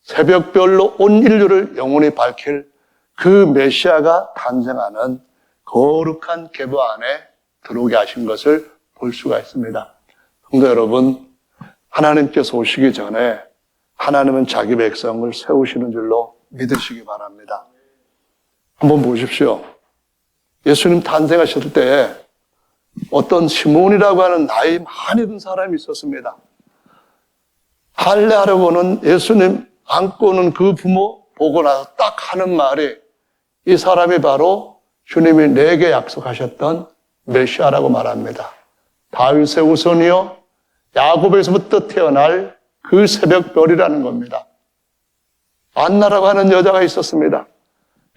새벽별로 온 인류를 영원히 밝힐 그 메시아가 탄생하는 거룩한 계보 안에 들어오게 하신 것을 볼 수가 있습니다. 성도 여러분, 하나님께서 오시기 전에 하나님은 자기 백성을 세우시는 줄로 믿으시기 바랍니다. 한번 보십시오. 예수님 탄생하셨을 때 어떤 시몬이라고 하는 나이 많이 든 사람이 있었습니다. 할례하려고는 예수님 안고는 그 부모 보고 나서 딱 하는 말이 이 사람이 바로 주님이 내게 약속하셨던 메시아라고 말합니다. 다윗의 후손이요 야곱에서부터 태어날 그 새벽별이라는 겁니다. 안나라고 하는 여자가 있었습니다.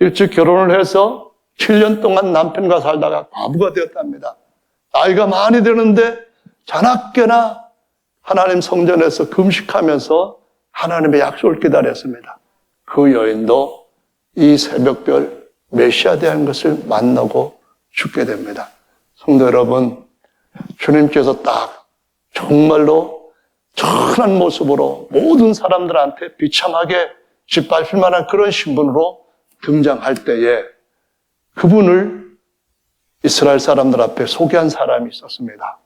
일찍 결혼을 해서 7년 동안 남편과 살다가 과부가 되었답니다. 나이가 많이 드는데 자나깨나 하나님 성전에서 금식하면서 하나님의 약속을 기다렸습니다. 그 여인도 이 새벽별 메시아 되는 것을 만나고 죽게 됩니다. 성도 여러분, 주님께서 딱 정말로 천한 모습으로 모든 사람들한테 비참하게 짓밟힐 만한 그런 신분으로 등장할 때에 그분을 이스라엘 사람들 앞에 소개한 사람이 있었습니다.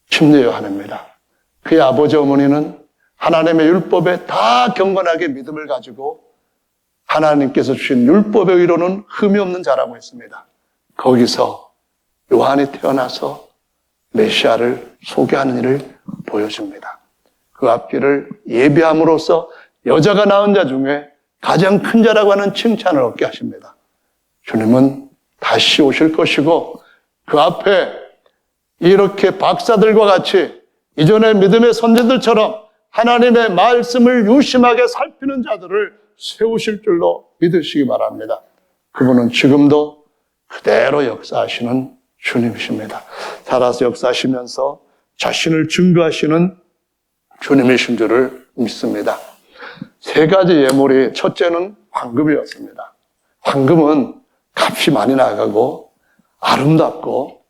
침례 요한입니다. 그의 아버지 어머니는 하나님의 율법에 다 경건하게 믿음을 가지고 하나님께서 주신 율법의 의로는 흠이 없는 자라고 했습니다. 거기서 요한이 태어나서 메시아를 소개하는 일을 보여줍니다. 그 앞길을 예비함으로써 여자가 낳은 자 중에 가장 큰 자라고 하는 칭찬을 얻게 하십니다. 주님은 다시 오실 것이고 그 앞에 이렇게 박사들과 같이 이전의 믿음의 선지들처럼 하나님의 말씀을 유심하게 살피는 자들을 세우실 줄로 믿으시기 바랍니다. 그분은 지금도 그대로 역사하시는 주님이십니다. 살아서 역사하시면서 자신을 증거하시는 주님이신 줄을 믿습니다. 세 가지 예물이 첫째는 황금이었습니다. 황금은 값이 많이 나가고 아름답고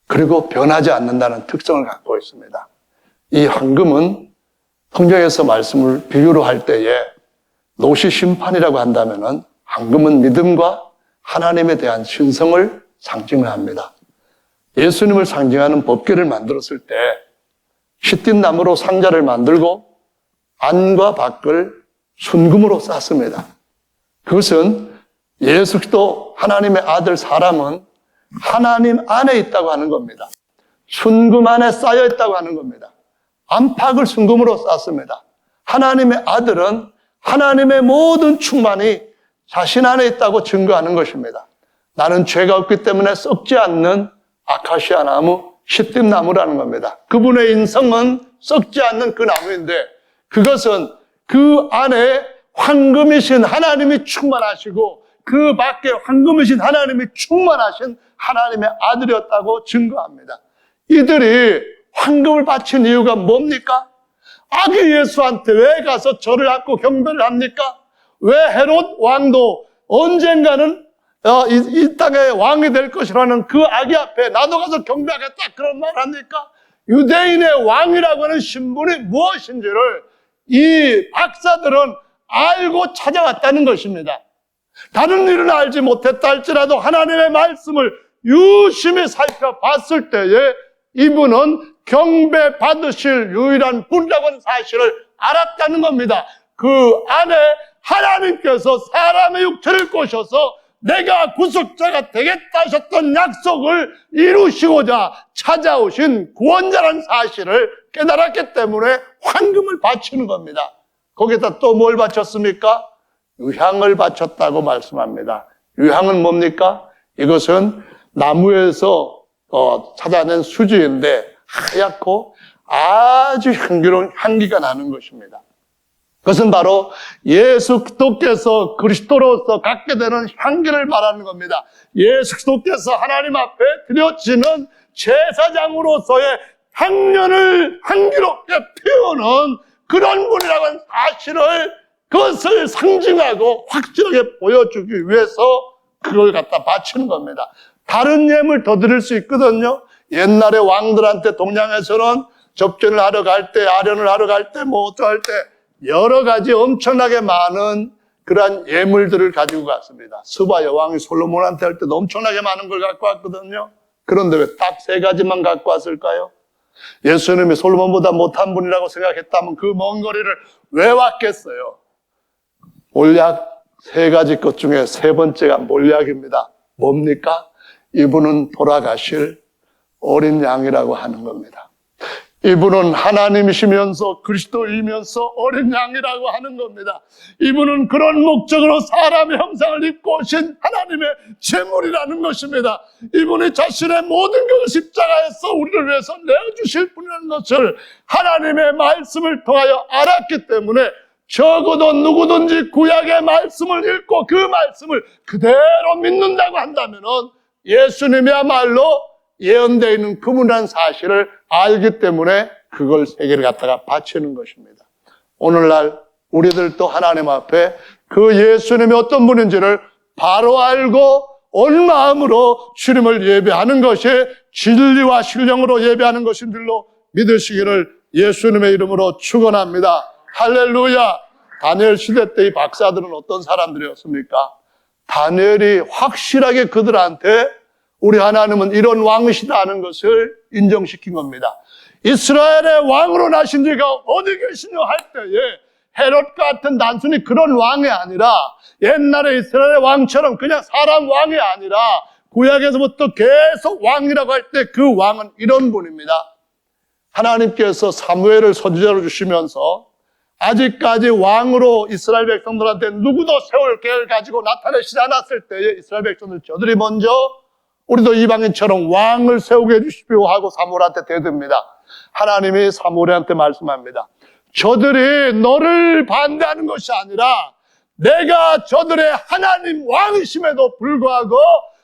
그리고 변하지 않는다는 특성을 갖고 있습니다. 이 황금은 성경에서 말씀을 비유로 할 때에 노시 심판이라고 한다면은 황금은 믿음과 하나님에 대한 신성을 상징을 합니다. 예수님을 상징하는 법궤를 만들었을 때 시띠 나무로 상자를 만들고 안과 밖을 순금으로 쌌습니다. 그것은 예수 그리스도 하나님의 아들 사람은 하나님 안에 있다고 하는 겁니다. 순금 안에 쌓여 있다고 하는 겁니다. 안팎을 순금으로 쌌습니다. 하나님의 아들은 하나님의 모든 충만이 자신 안에 있다고 증거하는 것입니다. 나는 죄가 없기 때문에 썩지 않는 아카시아 나무, 시띠 나무라는 겁니다. 그분의 인성은 썩지 않는 그 나무인데 그것은 그 안에 황금이신 하나님이 충만하시고 그 밖에 황금이신 하나님이 충만하신 하나님의 아들이었다고 증거합니다. 이들이 황금을 바친 이유가 뭡니까? 아기 예수한테 왜 가서 절을 하고 경배를 합니까? 왜 헤롯 왕도 언젠가는 이 땅의 왕이 될 것이라는 그 아기 앞에 나도 가서 경배하겠다 그런 말을 합니까? 유대인의 왕이라고 하는 신분이 무엇인지를 이 박사들은 알고 찾아왔다는 것입니다. 다른 일은 알지 못했다 할지라도 하나님의 말씀을 유심히 살펴봤을 때에 이분은 경배받으실 유일한 분이라고 하는 사실을 알았다는 겁니다. 그 안에 하나님께서 사람의 육체를 꼬셔서 내가 구속자가 되겠다 하셨던 약속을 이루시고자 찾아오신 구원자라는 사실을 깨달았기 때문에 황금을 바치는 겁니다. 거기다 또 뭘 바쳤습니까? 유향을 바쳤다고 말씀합니다. 유향은 뭡니까? 이것은 나무에서 찾아낸 수지인데 하얗고 아주 향기로운 향기가 나는 것입니다. 그것은 바로 예수 그리스도께서 그리스도로서 갖게 되는 향기를 말하는 겁니다. 예수 그리스도께서 하나님 앞에 드려지는 제사장으로서의 향년을 향기롭게 피우는 그런 분이라고 하는 사실을, 그것을 상징하고 확실하게 보여주기 위해서 그걸 갖다 바치는 겁니다. 다른 예물 더 드릴 수 있거든요. 옛날에 왕들한테 동양에서는 접전을 하러 갈 때, 아련을 하러 갈 때, 어떠할 때 여러 가지 엄청나게 많은 그러한 예물들을 가지고 갔습니다. 스바 여왕이 솔로몬한테 할 때도 엄청나게 많은 걸 갖고 왔거든요. 그런데 왜 딱 3가지만 갖고 왔을까요? 예수님이 솔로몬보다 못한 분이라고 생각했다면 그 먼 거리를 왜 왔겠어요? 몰약 3가지 것 중에 3번째가 몰약입니다. 뭡니까? 이분은 돌아가실 어린 양이라고 하는 겁니다. 이분은 하나님이시면서 그리스도이면서 어린 양이라고 하는 겁니다. 이분은 그런 목적으로 사람의 형상을 입고 오신 하나님의 제물이라는 것입니다. 이분이 자신의 모든 것을 십자가에서 우리를 위해서 내어주실 분이라는 것을 하나님의 말씀을 통하여 알았기 때문에 적어도 누구든지 구약의 말씀을 읽고 그 말씀을 그대로 믿는다고 한다면 예수님이야말로 예언되어 있는 그분이라는 사실을 알기 때문에 그걸 3개를 갖다가 바치는 것입니다. 오늘날 우리들도 하나님 앞에 그 예수님이 어떤 분인지를 바로 알고 온 마음으로 주님을 예배하는 것이 진리와 신령으로 예배하는 것인 줄로 믿으시기를 예수님의 이름으로 축원합니다. 할렐루야. 다니엘 시대 때 이 박사들은 어떤 사람들이었습니까? 다니엘이 확실하게 그들한테 우리 하나님은 이런 왕이시다 하는 것을 인정시킨 겁니다. 이스라엘의 왕으로 나신 지가 어디 계시냐 할 때에 헤롯 같은 단순히 그런 왕이 아니라 옛날에 이스라엘의 왕처럼 그냥 사람 왕이 아니라 구약에서부터 계속 왕이라고 할 때 그 왕은 이런 분입니다. 하나님께서 사무엘을 선지자로 주시면서 아직까지 왕으로 이스라엘 백성들한테 누구도 세울 계획을 가지고 나타내시지 않았을 때에 이스라엘 백성들 저들이 먼저 우리도 이방인처럼 왕을 세우게 해주십시오 하고 사무엘한테 대듭니다. 하나님이 사무엘한테 말씀합니다. 저들이 너를 반대하는 것이 아니라 내가 저들의 하나님 왕이심에도 불구하고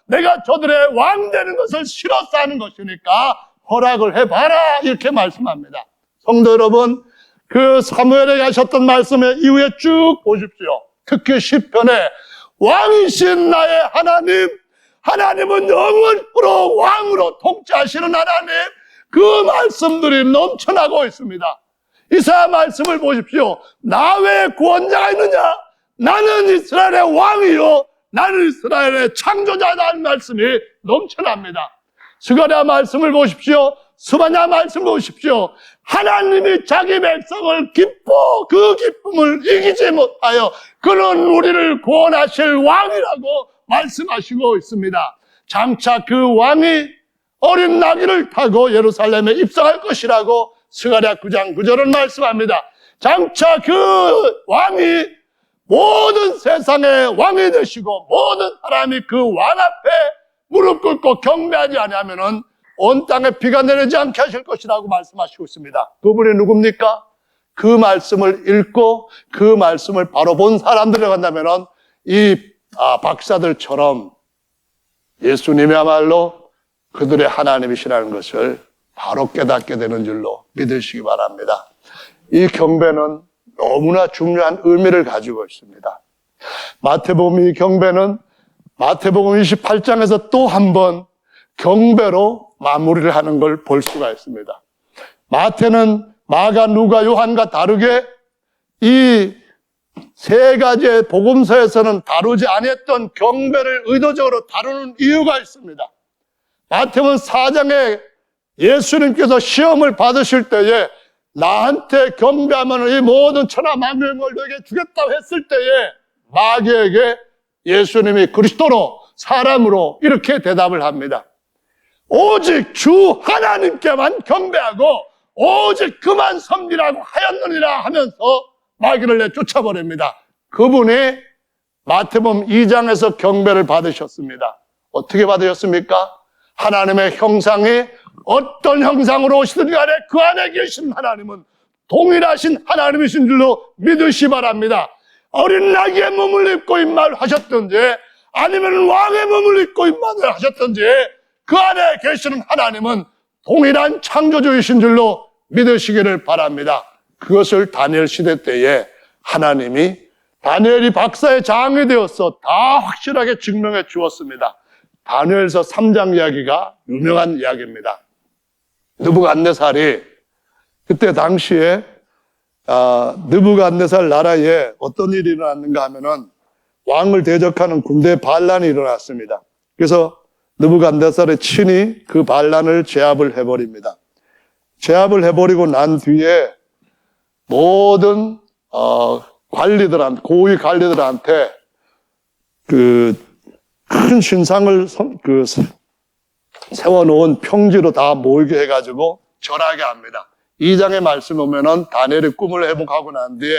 내가 저들의 왕 되는 것을 싫어서 하는 것이니까 허락을 해봐라 이렇게 말씀합니다. 성도 여러분, 그 사무엘에 가셨던 말씀의 이후에 쭉 보십시오. 특히 시편에 왕이신 나의 하나님은 영원토록 왕으로 통치하시는 하나님, 그 말씀들이 넘쳐나고 있습니다. 이사야 말씀을 보십시오. 나 외에 구원자가 있느냐? 나는 이스라엘의 왕이요 나는 이스라엘의 창조자라는 말씀이 넘쳐납니다. 스가랴 말씀을 보십시오. 스바냐 말씀을 보십시오. 하나님이 자기 백성을 그 기쁨을 이기지 못하여 그는 우리를 구원하실 왕이라고 말씀하시고 있습니다. 장차 그 왕이 어린 나귀를 타고 예루살렘에 입성할 것이라고 스가랴 9장 9절은 말씀합니다. 장차 그 왕이 모든 세상의 왕이 되시고 모든 사람이 그 왕 앞에 무릎 꿇고 경배하지 않으면은 온 땅에 비가 내리지 않게 하실 것이라고 말씀하시고 있습니다. 그분이 누굽니까? 그 말씀을 읽고 그 말씀을 바로 본 사람들이 간다면은 이 박사들처럼 예수님이야말로 그들의 하나님이시라는 것을 바로 깨닫게 되는 줄로 믿으시기 바랍니다. 이 경배는 너무나 중요한 의미를 가지고 있습니다. 마태복음 이 경배는 마태복음 28장에서 또 한 번 경배로 마무리를 하는 걸 볼 수가 있습니다. 마태는 마가, 누가, 요한과 다르게 이 3가지의 복음서에서는 다루지 않았던 경배를 의도적으로 다루는 이유가 있습니다. 마태복음 4장에 예수님께서 시험을 받으실 때에 나한테 경배하면 이 모든 천하 만민을 너에게 주겠다고 했을 때에 마귀에게 예수님이 그리스도로 사람으로 이렇게 대답을 합니다. 오직 주 하나님께만 경배하고 오직 그만 섬기라고 하였느니라 하면서 마귀를 내쫓아버립니다. 그분이 마태복음 2장에서 경배를 받으셨습니다. 어떻게 받으셨습니까? 하나님의 형상이 어떤 형상으로 오시든지 간에 그 안에 계신 하나님은 동일하신 하나님이신 줄로 믿으시 바랍니다. 어린 나귀의 몸을 입고 임말하셨든지 아니면 왕의 몸을 입고 임말을 하셨든지 그 안에 계시는 하나님은 동일한 창조주이신 줄로 믿으시기를 바랍니다. 그것을 다니엘 시대 때에 하나님이 다니엘이 박사의 장이 되어서 다 확실하게 증명해 주었습니다. 다니엘서 3장 이야기가 유명한 이야기입니다. 느부갓네살이 그때 당시에 느부갓네살 나라에 어떤 일이 일어났는가 하면은 왕을 대적하는 군대 반란이 일어났습니다. 그래서 느부갓네살의 친히 그 반란을 제압을 해버립니다. 제압을 해버리고 난 뒤에 모든 관리들한테, 고위 관리들한테 그 큰 신상을 세워놓은 평지로 다 모이게 해가지고 절하게 합니다. 2장의 말씀 보면은 다니엘의 꿈을 회복하고 난 뒤에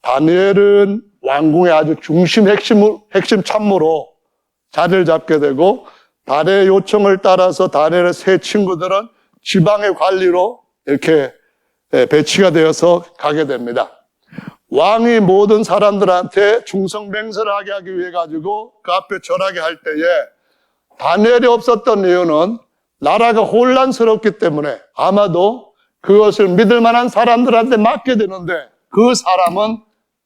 다니엘은 왕궁의 아주 핵심 참모로 자리를 잡게 되고 다니엘의 요청을 따라서 다니엘의 세 친구들은 지방의 관리로 이렇게 배치가 되어서 가게 됩니다. 왕이 모든 사람들한테 충성맹세를 하게 하기 위해 가지고 그 앞에 절하게 할 때에 다니엘이 없었던 이유는 나라가 혼란스럽기 때문에 아마도 그것을 믿을 만한 사람들한테 맡게 되는데 그 사람은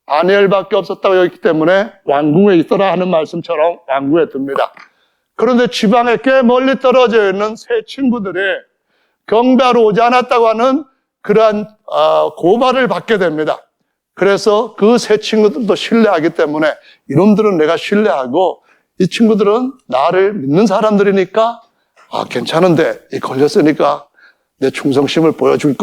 다니엘밖에 없었다고 여겼기 때문에 왕궁에 있더라 하는 말씀처럼 왕궁에 듭니다. 그런데 지방에 꽤 멀리 떨어져 있는 세 친구들이 경배하러 오지 않았다고 하는 그러한 고발을 받게 됩니다. 그래서 그 세 친구들도 신뢰하기 때문에 이놈들은 내가 신뢰하고 이 친구들은 나를 믿는 사람들이니까 괜찮은데 이 걸렸으니까 내 충성심을 보여줄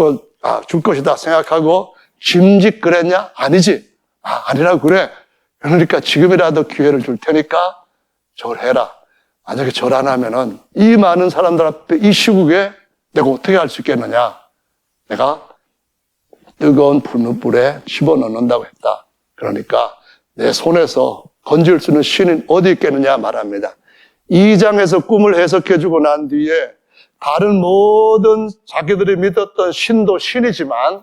줄 것이다 생각하고 짐짓 그랬냐? 아니지. 아니라고 그래. 그러니까 지금이라도 기회를 줄 테니까 절해라. 만약에 절 안 하면은 이 많은 사람들 앞에 이 시국에 내가 어떻게 할 수 있겠느냐. 내가 뜨거운 불에 집어넣는다고 했다. 그러니까 내 손에서 건질 수 있는 신은 어디 있겠느냐 말합니다. 2장에서 꿈을 해석해주고 난 뒤에 다른 모든 자기들이 믿었던 신도 신이지만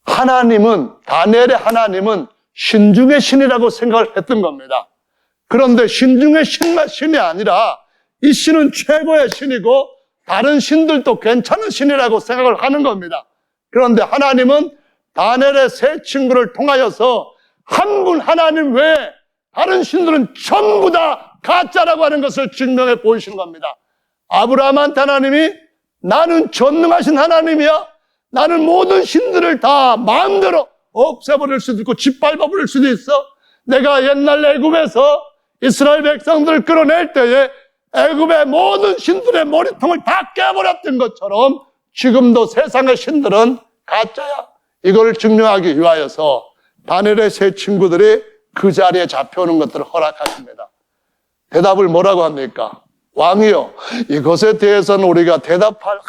하나님은, 다니엘의 하나님은 신 중의 신이라고 생각을 했던 겁니다. 그런데 신 중의 신이 아니라 이 신은 최고의 신이고 다른 신들도 괜찮은 신이라고 생각을 하는 겁니다. 그런데 하나님은 다니엘의 세 친구를 통하여서 한 분 하나님 외에 다른 신들은 전부 다 가짜라고 하는 것을 증명해 보이시는 겁니다. 아브라함한테 하나님이 나는 전능하신 하나님이야. 나는 모든 신들을 다 마음대로 없애버릴 수도 있고 짓밟아버릴 수도 있어. 내가 옛날 애굽에서 이스라엘 백성들을 끌어낼 때에 애굽의 모든 신들의 머리통을 다 깨버렸던 것처럼 지금도 세상의 신들은 가짜야. 이걸 증명하기 위하여서 다니엘의 세 친구들이 그 자리에 잡혀오는 것들을 허락하십니다. 대답을 뭐라고 합니까? 왕이요, 이것에 대해서는 우리가 대답할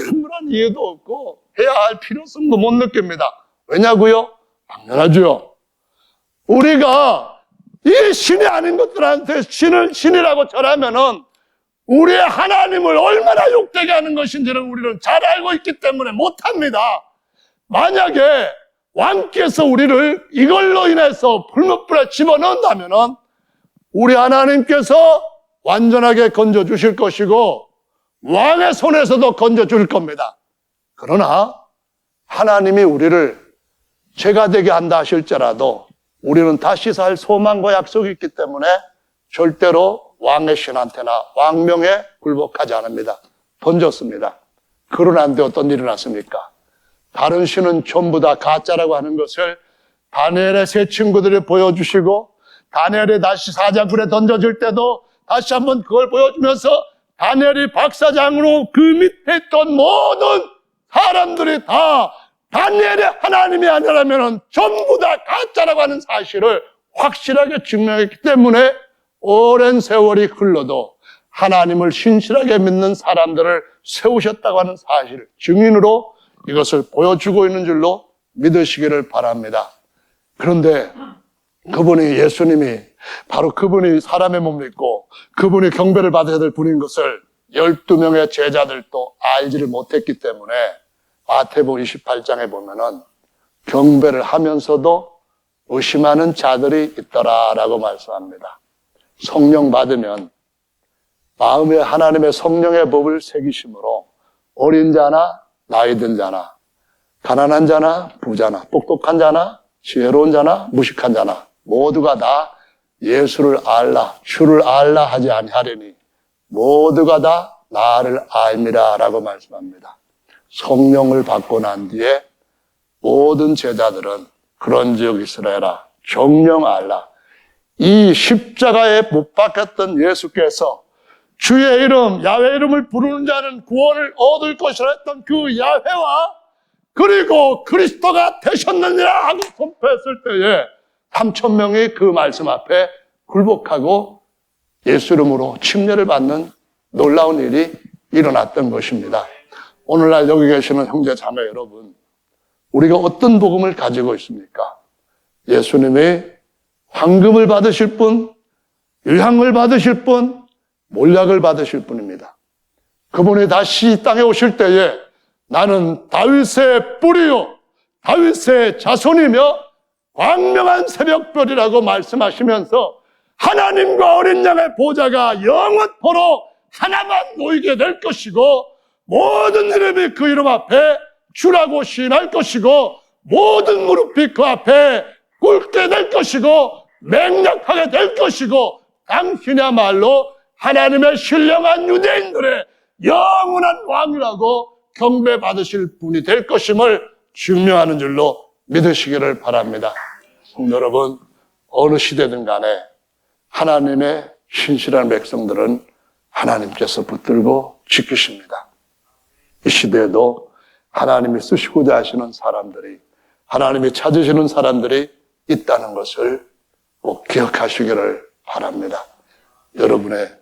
아무런 이유도 없고 해야 할 필요성도 못 느낍니다. 왜냐고요? 당연하죠. 우리가 이 신이 아닌 것들한테 신이라고 절하면은 우리의 하나님을 얼마나 욕되게 하는 것인지를 우리는 잘 알고 있기 때문에 못합니다. 만약에 왕께서 우리를 이걸로 인해서 불못불에 집어넣는다면은 우리 하나님께서 완전하게 건져주실 것이고 왕의 손에서도 건져줄 겁니다. 그러나 하나님이 우리를 죄가 되게 한다 하실지라도 우리는 다시 살 소망과 약속이 있기 때문에 절대로 왕의 신한테나 왕명에 굴복하지 않습니다. 던졌습니다. 그러는데 어떤 일이 났습니까? 다른 신은 전부 다 가짜라고 하는 것을 다니엘의 세 친구들이 보여주시고 다니엘이 다시 사자굴에 던져질 때도 다시 한번 그걸 보여주면서 다니엘이 박사장으로 그 밑에 있던 모든 사람들이 다 다니엘의 하나님이 아니라면 전부 다 가짜라고 하는 사실을 확실하게 증명했기 때문에 오랜 세월이 흘러도 하나님을 신실하게 믿는 사람들을 세우셨다고 하는 사실, 증인으로 이것을 보여주고 있는 줄로 믿으시기를 바랍니다. 그런데 그분이, 예수님이 바로 그분이 사람의 몸을 입고 그분이 경배를 받아야 될 분인 것을 12명의 제자들도 알지를 못했기 때문에 마태복음 28장에 보면은 경배를 하면서도 의심하는 자들이 있더라라고 말씀합니다. 성령 받으면 마음에 하나님의 성령의 법을 새기심으로 어린 자나 나이 든 자나 가난한 자나 부자나 똑똑한 자나 지혜로운 자나 무식한 자나 모두가 다 예수를 알라 주를 알라 하지 아니하려니 모두가 다 나를 알미라 라고 말씀합니다. 성령을 받고 난 뒤에 모든 제자들은 그런즉 이스라엘아 정령 알라, 이 십자가에 못 박혔던 예수께서 주의 이름 야훼 이름을 부르는 자는 구원을 얻을 것이라 했던 그 야훼와 그리고 그리스도가 되셨느니라 하고 선포했을 때에 3,000명이 그 말씀 앞에 굴복하고 예수 이름으로 침례를 받는 놀라운 일이 일어났던 것입니다. 오늘날 여기 계시는 형제 자매 여러분, 우리가 어떤 복음을 가지고 있습니까? 예수님이 황금을 받으실 분, 유향을 받으실 분, 몰약을 받으실 분입니다. 그분이 다시 이 땅에 오실 때에 나는 다윗의 뿌리요 다윗의 자손이며 광명한 새벽별이라고 말씀하시면서 하나님과 어린 양의 보좌가 영원토록 하나만 모이게 될 것이고 모든 이름이 그 이름 앞에 주라고 시인할 것이고 모든 무릎이 그 앞에 꿇게 될 것이고 맹약하게 될 것이고 당신이야말로 하나님의 신령한 유대인들의 영원한 왕이라고 경배받으실 분이 될 것임을 증명하는 줄로 믿으시기를 바랍니다. 성도 여러분, 어느 시대든 간에 하나님의 신실한 백성들은 하나님께서 붙들고 지키십니다. 이 시대에도 하나님이 쓰시고자 하시는 사람들이, 하나님이 찾으시는 사람들이 있다는 것을 꼭 기억하시기를 바랍니다. 여러분의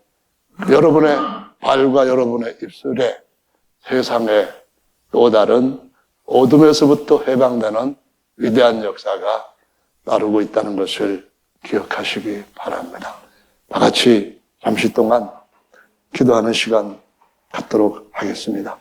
발과 여러분의 입술에 세상의 또 다른 어둠에서부터 해방되는 위대한 역사가 나르고 있다는 것을 기억하시기 바랍니다. 다 같이 잠시 동안 기도하는 시간 갖도록 하겠습니다.